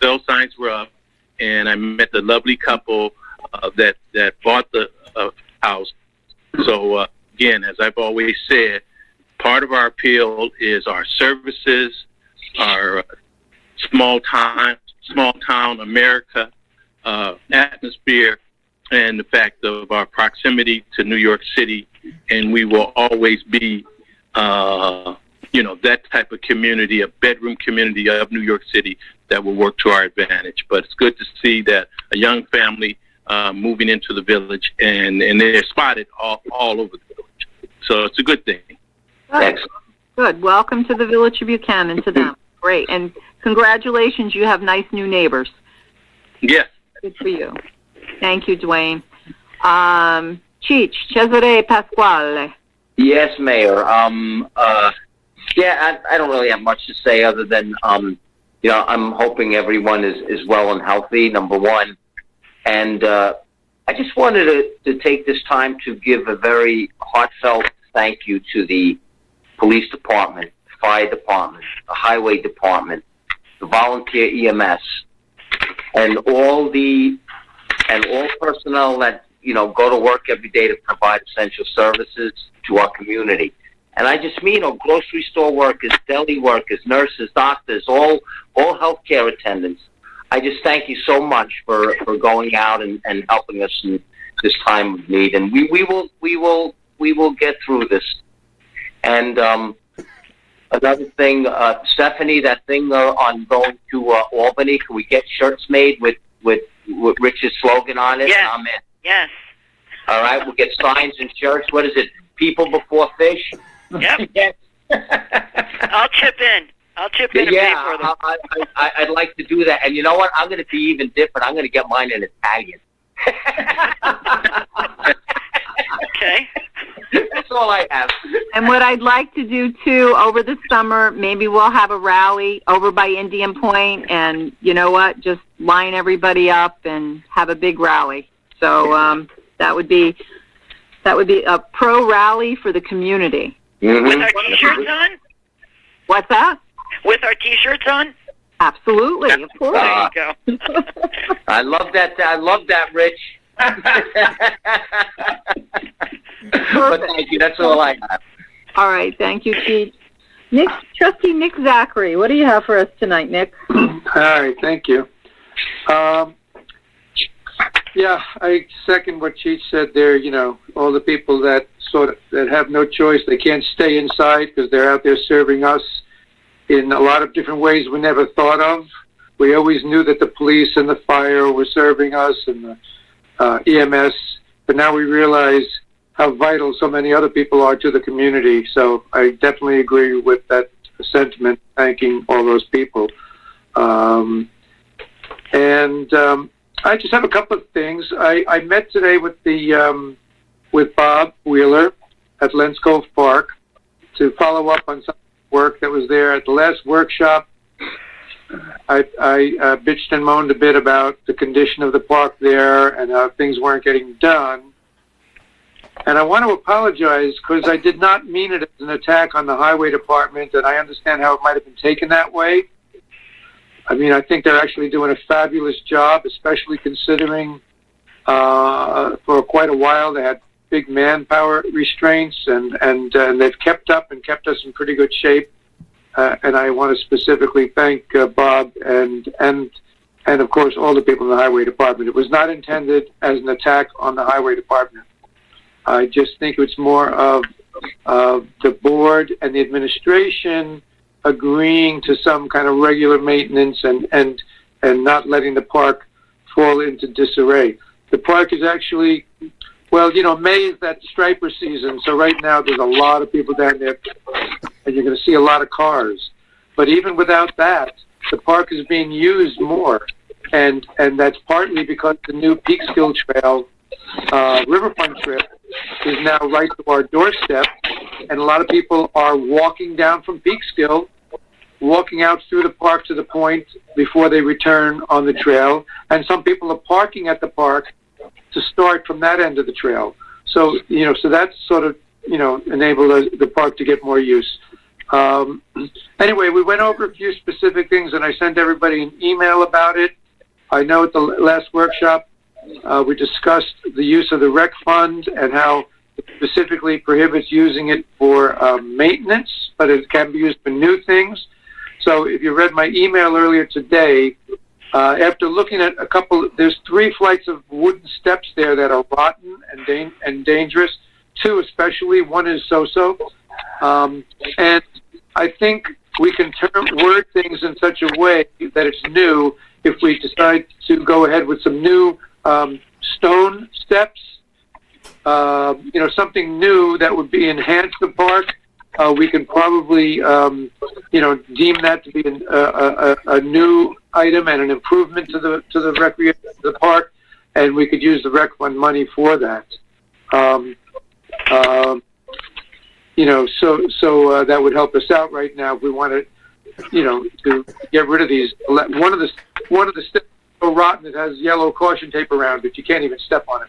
Speaker 6: sale signs were up, and I met the lovely couple that bought the house. So, again, as I've always said, part of our appeal is our services, our small town America atmosphere, and the fact of our proximity to New York City. And we will always be, that type of community, a bedroom community of New York City that will work to our advantage. But it's good to see that a young family moving into the village, and they're spotted all over the village. So it's a good thing.
Speaker 3: Good. Welcome to the Village of Buchanan, to them. Great. And congratulations, you have nice new neighbors.
Speaker 6: Yes.
Speaker 3: Good for you. Thank you, Dwayne. Cheech, Cesare Pasquale.
Speaker 9: Yes, Mayor. Yeah, I don't really have much to say other than, I'm hoping everyone is well and healthy, number one. And I just wanted to take this time to give a very heartfelt thank you to the police department, fire department, the highway department, the volunteer EMS, and all personnel that, go to work every day to provide essential services to our community. And I just mean, grocery store workers, deli workers, nurses, doctors, all healthcare attendants. I just thank you so much for going out and helping us in this time of need. And we will get through this. And another thing, Stephanie, that thing on going to Albany, can we get shirts made with Rich's slogan on it?
Speaker 8: Yes.
Speaker 9: I'm in.
Speaker 8: Yes.
Speaker 9: All right, we'll get signs and shirts. What is it? People before fish?
Speaker 8: Yep.
Speaker 7: Yes.
Speaker 8: I'll chip in. And pay for them.
Speaker 9: I'd like to do that. And you know what? I'm going to be even different. I'm going to get mine in Italian.
Speaker 8: Okay.
Speaker 9: That's all I have.
Speaker 3: And what I'd like to do, too, over the summer, maybe we'll have a rally over by Indian Point, and you know what? Just line everybody up and have a big rally. So that would be a pro rally for the community.
Speaker 9: Mm-hmm.
Speaker 8: With our T-shirts on?
Speaker 3: What's that?
Speaker 8: With our T-shirts on?
Speaker 3: Absolutely, of course.
Speaker 8: There you go.
Speaker 9: I love that, Rich. But thank you. That's all I have.
Speaker 3: All right, thank you, Chief. Trustee Nick Zachary, what do you have for us tonight, Nick?
Speaker 5: All right, thank you. Yeah, I second what Cheech said there. All the people that have no choice, they can't stay inside because they're out there serving us in a lot of different ways we never thought of. We always knew that the police and the fire were serving us and the EMS, but now we realize how vital so many other people are to the community. So I definitely agree with that sentiment, thanking all those people. I just have a couple of things. I met today with with Bob Wheeler at Lens Cove Park to follow up on some work that was there at the last workshop. I bitched and moaned a bit about the condition of the park there and how things weren't getting done. And I want to apologize because I did not mean it as an attack on the highway department, and I understand how it might have been taken that way. I mean, I think they're actually doing a fabulous job, especially considering for quite a while they had big manpower restraints, and they've kept up and kept us in pretty good shape. And I want to specifically thank Bob and of course all the people in the highway department. It was not intended as an attack on the highway department. I just think it's more of the board and the administration agreeing to some kind of regular maintenance and not letting the park fall into disarray. The park is actually, May is that striper season, so right now there's a lot of people down there, and you're going to see a lot of cars. But even without that, the park is being used more, and that's partly because the new Peekskill Trail, Riverfront Trail, is now right to our doorstep, and a lot of people are walking down from Peekskill, walking out through the park to the point before they return on the trail, and some people are parking at the park to start from that end of the trail. So, so that's sort of, enabled the park to get more use. Anyway, we went over a few specific things, and I sent everybody an email about it. I know at the last workshop, we discussed the use of the rec fund and how it specifically prohibits using it for maintenance, but it can be used for new things. So if you read my email earlier today, after looking at there's 3 flights of wooden steps there that are rotten and dangerous. 2 especially. 1 is so-so. And I think we can word things in such a way that it's new if we decide to go ahead with some new stone steps, something new that would be enhance the park. We can probably, deem that to be a new item and an improvement to the recreation of the park, and we could use the rec fund money for that. So that would help us out right now if we wanted, to get rid of these. One of the steps is so rotten it has yellow caution tape around it. You can't even step on it.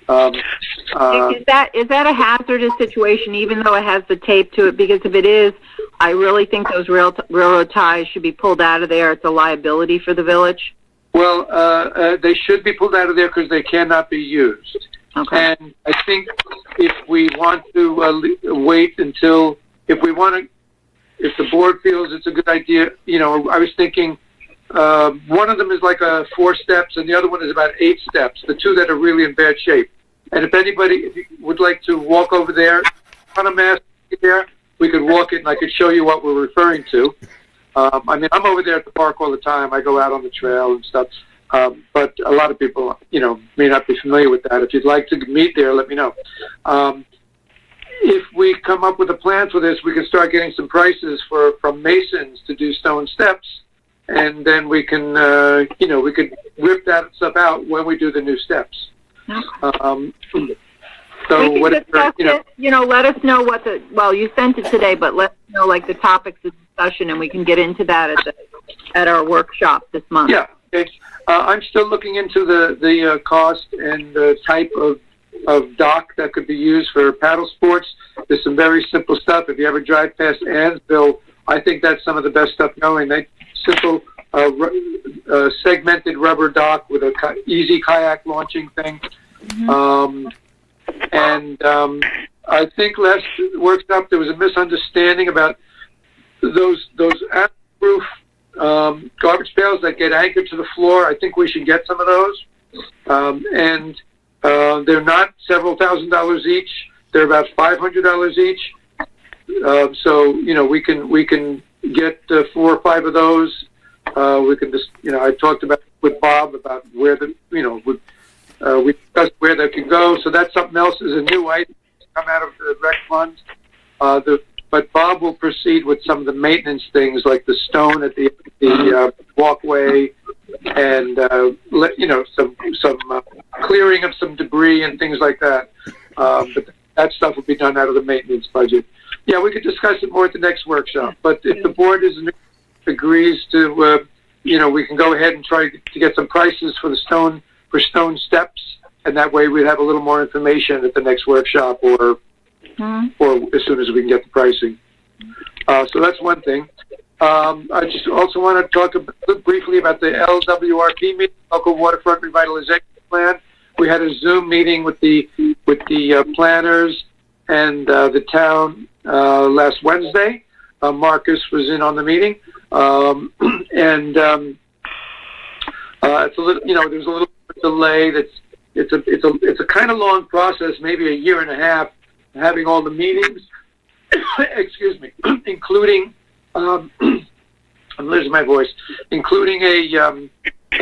Speaker 3: Is that a hazardous situation, even though it has the tape to it? Because if it is, I really think those railroad ties should be pulled out of there. It's a liability for the village.
Speaker 5: Well, they should be pulled out of there because they cannot be used.
Speaker 3: Okay.
Speaker 5: And I think if we want to wait until, if the board feels it's a good idea, I was thinking one of them is like 4 steps and the other one is about 8 steps, the two that are really in bad shape. And if you would like to walk over there, on a mask there, we could walk it and I could show you what we're referring to. I'm over there at the park all the time. I go out on the trail and stuff. But a lot of people, may not be familiar with that. If you'd like to meet there, let me know. If we come up with a plan for this, we can start getting some prices from masons to do stone steps, and then we can, we could rip that stuff out when we do the new steps. So
Speaker 3: we can discuss it. Let us know you sent it today, but let us know the topics of discussion, and we can get into that at our workshop this month.
Speaker 5: Yeah. Okay. I'm still looking into the cost and the type of dock that could be used for paddle sports. There's some very simple stuff. If you ever drive past Ansville, I think that's some of the best stuff going. Simple segmented rubber dock with a easy kayak launching thing. Mm-hmm. I think last workshop there was a misunderstanding about those roof garbage pails that get anchored to the floor. I think we should get some of those. They're not several $1,000s each. They're about $500 each. So we can get 4 or 5 of those. We can just I talked about with Bob about where we discussed where they can go. So that's something else is a new item to come out of the rec fund. But Bob will proceed with some of the maintenance things like the stone at the walkway and some clearing of some debris and things like that. But that stuff will be done out of the maintenance budget. Yeah, we could discuss it more at the next workshop. But if the board agrees to, we can go ahead and try to get some prices for stone steps, and that way we'd have a little more information at the next workshop or as soon as we can get the pricing. So that's one thing. I just also want to talk briefly about the LWRP meeting, Local Waterfront Revitalization Plan. We had a Zoom meeting with the planners and the town last Wednesday. Marcus was in on the meeting, it's a little, there's a little delay. It's a kind of long process, maybe a year and a half, having all the meetings. Excuse me, including I'm losing my voice, including a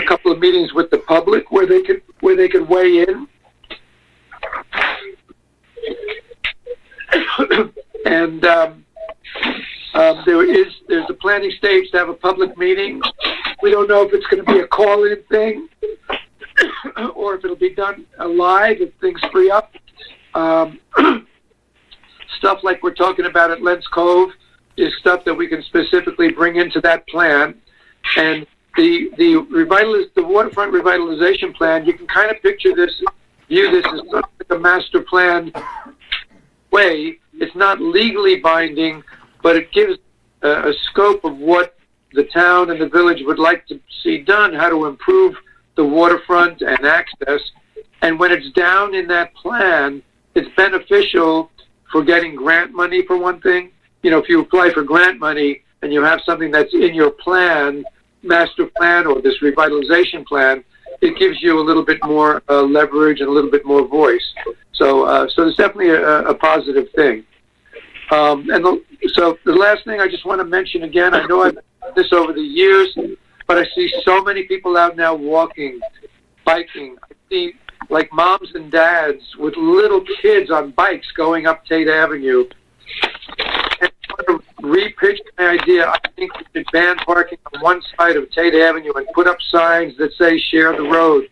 Speaker 5: couple of meetings with the public where they could weigh in. And there's a planning stage to have a public meeting. We don't know if it's going to be a call-in thing or if it'll be done live if things free up. Stuff like we're talking about at Lentz Cove is stuff that we can specifically bring into that plan. And the waterfront revitalization plan, you can kind of view this as sort of like a master plan way. It's not legally binding, but it gives a scope of what the town and the village would like to see done, how to improve the waterfront and access. And when it's down in that plan, it's beneficial for getting grant money, for one thing. If you apply for grant money and you have something that's in your plan, master plan or this revitalization plan, it gives you a little bit more leverage and a little bit more voice. So it's definitely a positive thing. So the last thing I just want to mention again, I know I've done this over the years, but I see so many people out now walking, biking. I see like moms and dads with little kids on bikes going up Tate Avenue. And I want to repitch my idea. I think we should ban parking on one side of Tate Avenue and put up signs that say share the road.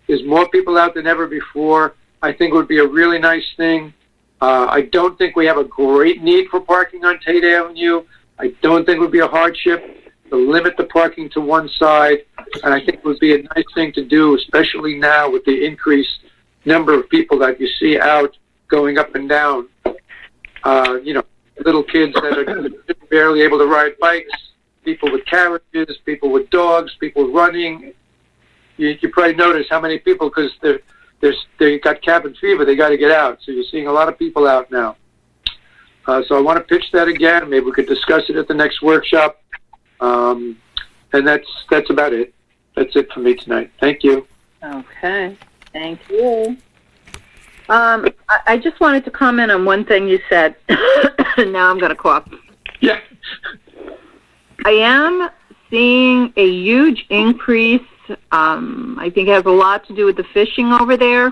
Speaker 5: There's more people out than ever before. I think would be a really nice thing. I don't think we have a great need for parking on Tate Avenue. I don't think it would be a hardship to limit the parking to one side. And I think it would be a nice thing to do, especially now with the increased number of people that you see out going up and down. Little kids that are barely able to ride bikes, people with carriages, people with dogs, people running. You probably notice how many people, because they got cabin fever, they got to get out. So you're seeing a lot of people out now. So I want to pitch that again. Maybe we could discuss it at the next workshop. And that's about it. That's it for me tonight. Thank you.
Speaker 3: Okay. Thank you. I just wanted to comment on one thing you said. Now I'm going to cough.
Speaker 5: Yeah.
Speaker 3: I am seeing a huge increase. I think it has a lot to do with the fishing over there.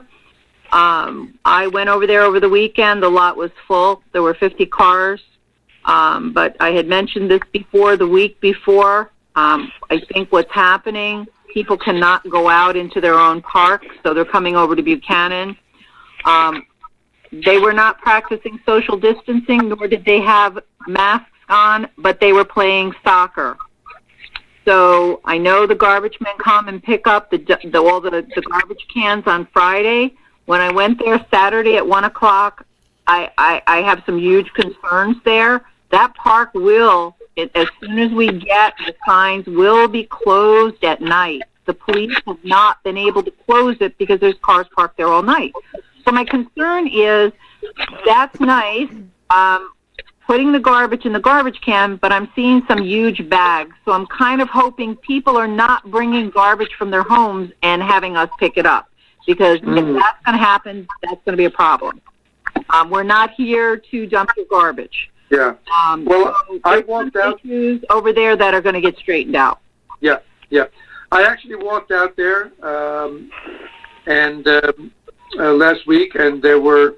Speaker 3: I went over there over the weekend. The lot was full. There were 50 cars. But I had mentioned this before, the week before. I think what's happening, people cannot go out into their own park, so they're coming over to Buchanan. They were not practicing social distancing, nor did they have masks on, but they were playing soccer. So I know the garbage men come and pick up all the garbage cans on Friday. When I went there Saturday at 1 o'clock, I have some huge concerns there. That park will, as soon as we get the signs, will be closed at night. The police have not been able to close it because there's cars parked there all night. So my concern is, that's nice, putting the garbage in the garbage can, but I'm seeing some huge bags. So I'm kind of hoping people are not bringing garbage from their homes and having us pick it up. Because if that's going to happen, that's going to be a problem. We're not here to dump your garbage.
Speaker 5: Yeah. I walked out.
Speaker 3: Issues over there that are going to get straightened out.
Speaker 5: Yeah. I actually walked out there last week, and there were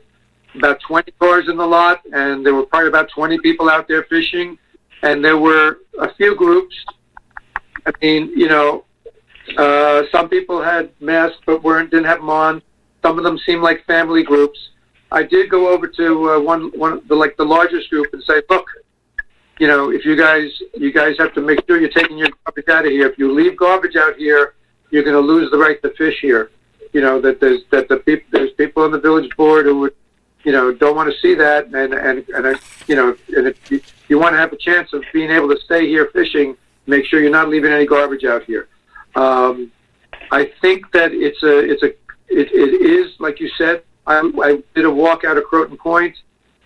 Speaker 5: about 20 cars in the lot, and there were probably about 20 people out there fishing, and there were a few groups. I mean, some people had masks but didn't have them on. Some of them seemed like family groups. I did go over to one of the largest group and say, look, if you guys have to make sure you're taking your garbage out of here. If you leave garbage out here, you're going to lose the right to fish here. That there's people on the village board who would, don't want to see that, and if you want to have a chance of being able to stay here fishing, make sure you're not leaving any garbage out here. I think that it is like you said. I did a walk out of Croton Point,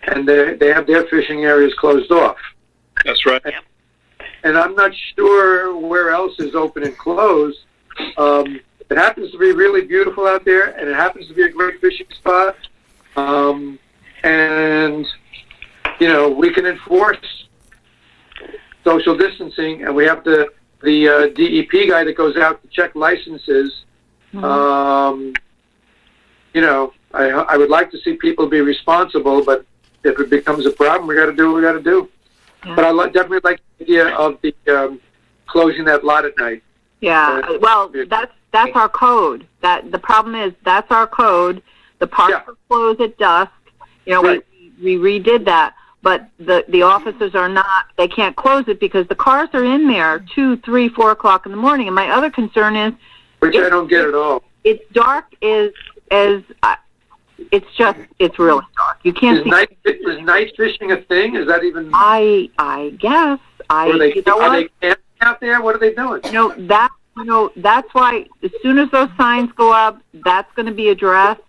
Speaker 5: and they have their fishing areas closed off.
Speaker 2: That's right.
Speaker 5: And I'm not sure where else is open and closed. It happens to be really beautiful out there, and it happens to be a great fishing spot. And we can enforce social distancing, and we have the DEP guy that goes out to check licenses. I would like to see people be responsible, but if it becomes a problem, we got to do what we got to do. Yeah. But I definitely like the idea of the closing that lot at night.
Speaker 3: Yeah, well, that's our code. The problem is that's our code. The parks are closed at dusk. Right. We redid that, but the officers are not. They can't close it because the cars are in there 2, 3, 4 o'clock in the morning. And my other concern is,
Speaker 5: which I don't get at all.
Speaker 3: It's dark it's really dark. You can't see.
Speaker 5: Is night fishing a thing? Is that even?
Speaker 3: I guess.
Speaker 5: Are they camping out there? What are they doing?
Speaker 3: That's why as soon as those signs go up, that's going to be addressed,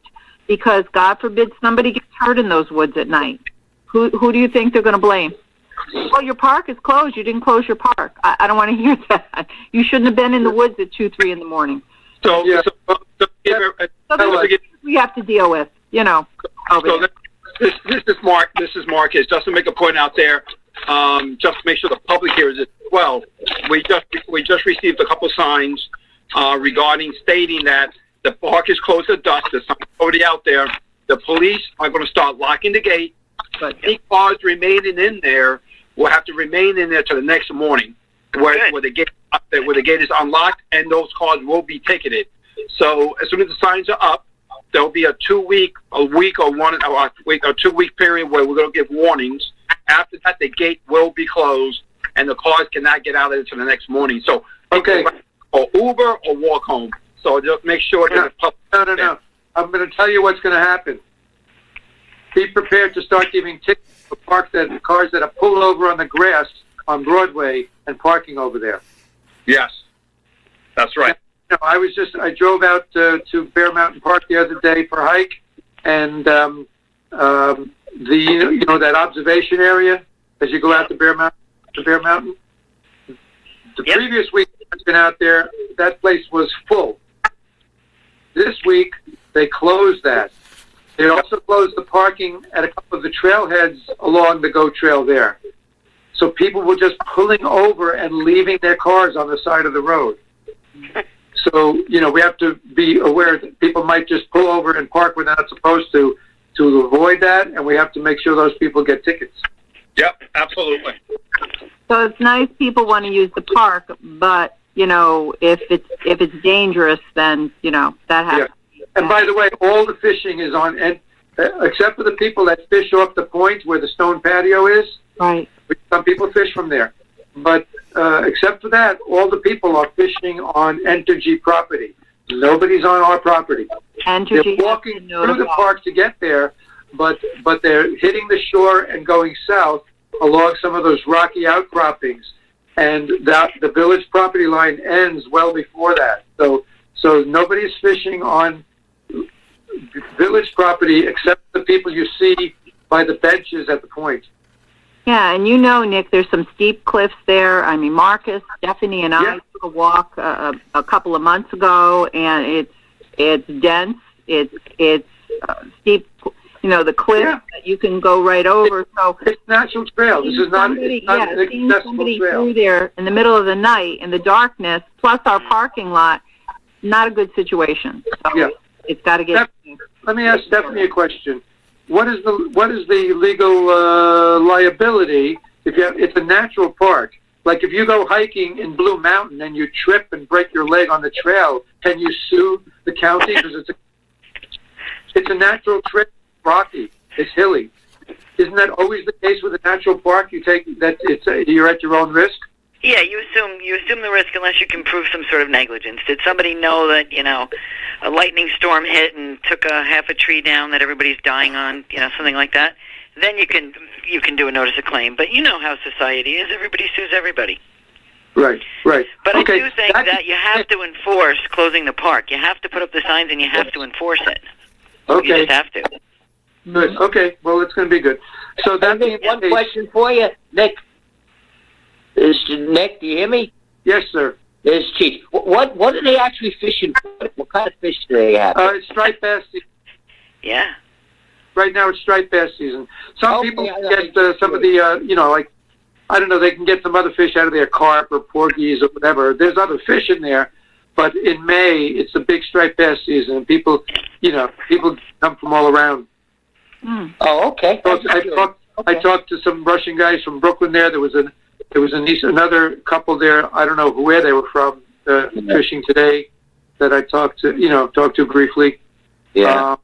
Speaker 3: because God forbid somebody gets hurt in those woods at night. Who do you think they're going to blame? Well, your park is closed. You didn't close your park. I don't want to hear that. You shouldn't have been in the woods at 2, 3 in the morning.
Speaker 2: So
Speaker 3: we have to deal with,
Speaker 2: This is Mark. This is Marcus. Just to make a point out there, just to make sure the public hears it as well. We just received a couple signs regarding stating that the park is closed at dusk. There's something already out there. The police are going to start locking the gate. But any cars remaining in there will have to remain in there till the next morning, where the gate is unlocked, and those cars will be ticketed. So as soon as the signs are up, there'll be a 2 week or 2 week period where we're going to give warnings. After that, the gate will be closed, and the cars cannot get out until the next morning. So,
Speaker 5: Okay.
Speaker 2: Or Uber or walk home. So just make sure that it's public.
Speaker 5: No. I'm going to tell you what's going to happen. Be prepared to start giving tickets for cars that are pulled over on the grass on Broadway and parking over there.
Speaker 2: Yes, that's right.
Speaker 5: You know, I drove out to Bear Mountain Park the other day for a hike, and that observation area as you go out to Bear Mountain. The previous week I've been out there, that place was full. This week they closed that. They also closed the parking at a couple of the trailheads along the GO Trail there. So people were just pulling over and leaving their cars on the side of the road. So, you know, we have to be aware that people might just pull over and park where they're not supposed to avoid that, and we have to make sure those people get tickets.
Speaker 2: Yep, absolutely.
Speaker 3: So it's nice people want to use the park, but, you know, if it's dangerous, then, you know, that happens.
Speaker 5: Yeah. And by the way, all the fishing is on, and except for the people that fish off the point where the stone patio is.
Speaker 3: Right.
Speaker 5: Some people fish from there. But except for that, all the people are fishing on Entergy property. Nobody's on our property.
Speaker 3: Entergy,
Speaker 5: they're walking through the park to get there, but they're hitting the shore and going south along some of those rocky outcroppings. And the village property line ends well before that. So nobody's fishing on village property except the people you see by the benches at the point.
Speaker 3: Yeah, and you know, Nick, there's some steep cliffs there. I mean, Marcus, Stephanie, and I took a walk a couple of months ago, and it's dense. It's steep. You know, the cliff that you can go right over. So
Speaker 5: it's natural trail. This is not.
Speaker 3: Seeing somebody through there in the middle of the night in the darkness, plus our parking lot, not a good situation. So it's got to get.
Speaker 5: Let me ask Stephanie a question. What is the legal liability if it's a natural park? Like if you go hiking in Blue Mountain and you trip and break your leg on the trail, can you sue the county because it's a natural trail, rocky, it's hilly? Isn't that always the case with a natural park? You take that you're at your own risk.
Speaker 8: Yeah, you assume the risk unless you can prove some sort of negligence. Did somebody know that, you know, a lightning storm hit and took half a tree down that everybody's dying on, you know, something like that? Then you can do a notice of claim. But you know how society is. Everybody sues everybody.
Speaker 5: Right.
Speaker 8: But okay, I do think that you have to enforce closing the park. You have to put up the signs and you have to enforce it.
Speaker 5: Okay.
Speaker 8: You just have to.
Speaker 5: Good. Okay. Well, it's going to be good. So that means
Speaker 9: one question for you, Nick. Nick, do you hear me?
Speaker 5: Yes, sir.
Speaker 9: There's Chief. What are they actually fishing for? What kind of fish do they have?
Speaker 5: It's striped bass season.
Speaker 8: Yeah.
Speaker 5: Right now it's striped bass season. Some people get some of the, you know, like, I don't know, they can get some other fish out of there, carp or porgies or whatever. There's other fish in there, but in May it's the big striped bass season, and people come from all around.
Speaker 9: Oh, okay.
Speaker 5: So I talked to some Russian guys from Brooklyn there. There was another couple there. I don't know where they were from, fishing today, that I talked to briefly.
Speaker 9: Yeah.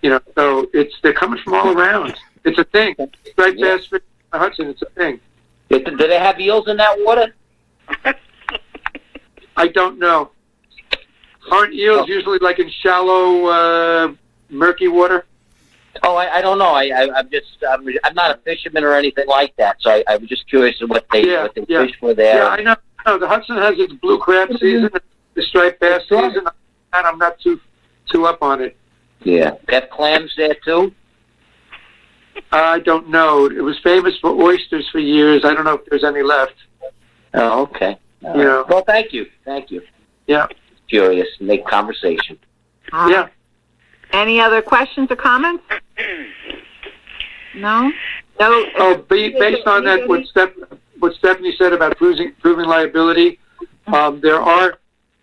Speaker 5: You know, so they're coming from all around. It's a thing. Striped bass fish in the Hudson, it's a thing.
Speaker 9: Do they have eels in that water?
Speaker 5: I don't know. Aren't eels usually like in shallow, murky water?
Speaker 9: Oh, I don't know. I'm not a fisherman or anything like that, so I was just curious what they fish for there.
Speaker 5: Yeah, I know. No, the Hudson has its blue crab season, the striped bass season, and I'm not too up on it.
Speaker 9: Yeah. They have clams there too?
Speaker 5: I don't know. It was famous for oysters for years. I don't know if there's any left.
Speaker 9: Oh, okay.
Speaker 5: You know.
Speaker 9: Well, thank you.
Speaker 5: Yeah.
Speaker 9: Curious. Make conversation.
Speaker 5: Yeah.
Speaker 3: Any other questions or comments? No?
Speaker 5: Oh, based on that, what Stephanie said about proving liability, there are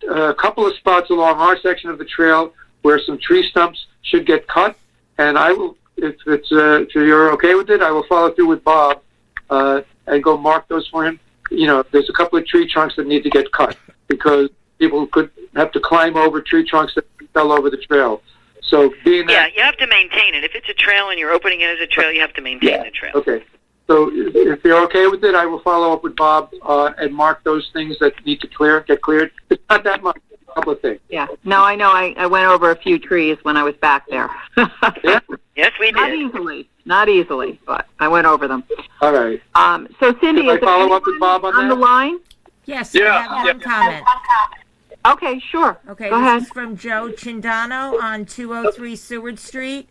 Speaker 5: a couple of spots along our section of the trail where some tree stumps should get cut, and I will, if you're okay with it, I will follow through with Bob and go mark those for him. You know, there's a couple of tree trunks that need to get cut because people could have to climb over tree trunks that fell over the trail. So being
Speaker 8: Yeah,
Speaker 5: that,
Speaker 8: you have to maintain it. If it's a trail and you're opening it as a trail, you have to maintain the trail.
Speaker 5: okay. So if you're okay with it, I will follow up with Bob and mark those things that need to get cleared. It's not that much, a couple of things.
Speaker 3: Yeah. No, I know. I went over a few trees when I was back there.
Speaker 5: Yeah?
Speaker 8: Yes, we
Speaker 3: Not
Speaker 8: did.
Speaker 3: not easily, but I went over them.
Speaker 5: All right.
Speaker 3: So Cindy,
Speaker 5: Can I
Speaker 3: is there
Speaker 5: follow up with
Speaker 3: anyone
Speaker 5: Bob on
Speaker 3: the
Speaker 5: that?
Speaker 3: line?
Speaker 10: Yes,
Speaker 2: Yeah,
Speaker 10: I have one comment.
Speaker 3: Okay, sure.
Speaker 10: Okay,
Speaker 3: Go
Speaker 10: this
Speaker 3: ahead.
Speaker 10: is from Joe Chindano on 203 Seward Street.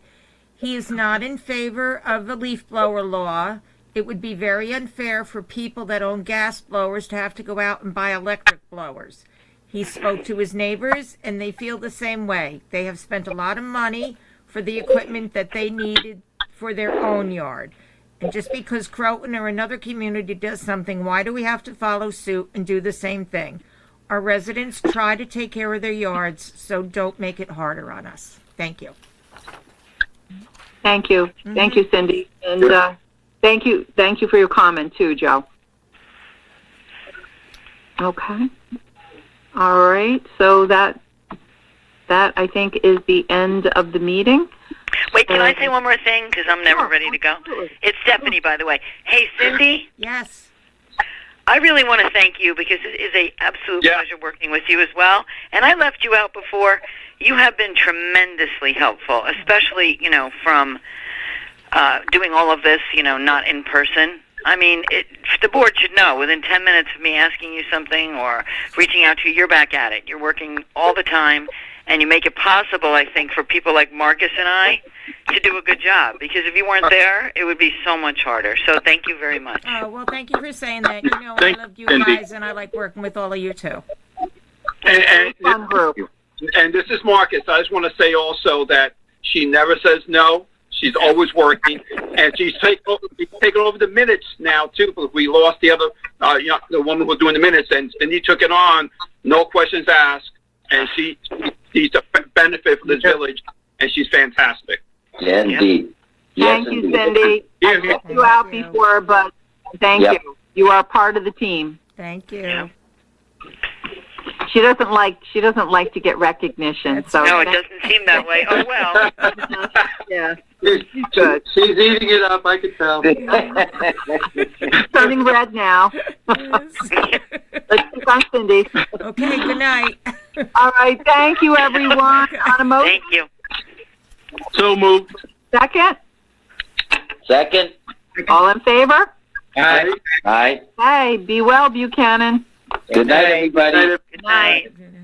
Speaker 10: He is not in favor of the leaf blower law. It would be very unfair for people that own gas blowers to have to go out and buy electric blowers. He spoke to his neighbors, and they feel the same way. They have spent a lot of money for the equipment that they needed for their own yard. And just because Croton or another community does something, why do we have to follow suit and do the same thing? Our residents try to take care of their yards, so don't make it harder on us. Thank you.
Speaker 3: Thank you. Thank you, Cindy. And thank you for your comment too, Joe. Okay. All right. So that I think is the end of the meeting.
Speaker 8: Wait, can I say one more thing? Because I'm never ready to go. It's Stephanie, by the way. Hey, Cindy.
Speaker 10: Yes.
Speaker 8: I really want to thank you because it is a absolute pleasure working with you as well. And I left you out before. You have been tremendously helpful, especially, from doing all of this, not in person. I mean, the board should know within 10 minutes of me asking you something or reaching out to you, you're back at it. You're working all the time, and you make it possible, I think, for people like Marcus and I to do a good job. Because if you weren't there, it would be so much harder. So thank you very much.
Speaker 10: Oh, well, thank you for saying that. I love you guys, and I like working with all of you, too.
Speaker 2: And this is Marcus. I just want to say also that she never says no. She's always working, and she's taken over the minutes now too. Because we lost the other, the woman who was doing the minutes, and Cindy took it on, no questions asked, and she's a benefit for this village, and she's fantastic.
Speaker 9: Yeah, indeed.
Speaker 3: Thank you, Cindy. I checked you out before, but thank you. You are part of the team.
Speaker 10: Thank you.
Speaker 8: Yeah.
Speaker 3: She doesn't like to get recognition. So
Speaker 8: no, it doesn't seem that way. Oh well.
Speaker 3: Yeah.
Speaker 5: She's good. She's eating it up, I can tell.
Speaker 3: Turning red now. Let's keep on Cindy.
Speaker 10: Okay, good night.
Speaker 3: All right, thank you, everyone. On a motion.
Speaker 8: Thank you.
Speaker 6: So moved.
Speaker 3: Second?
Speaker 9: Second.
Speaker 3: All in favor?
Speaker 9: Aye. Aye.
Speaker 3: Hey, be well, Buchanan.
Speaker 9: Good night, everybody.
Speaker 8: Good night.
Speaker 10: Good night.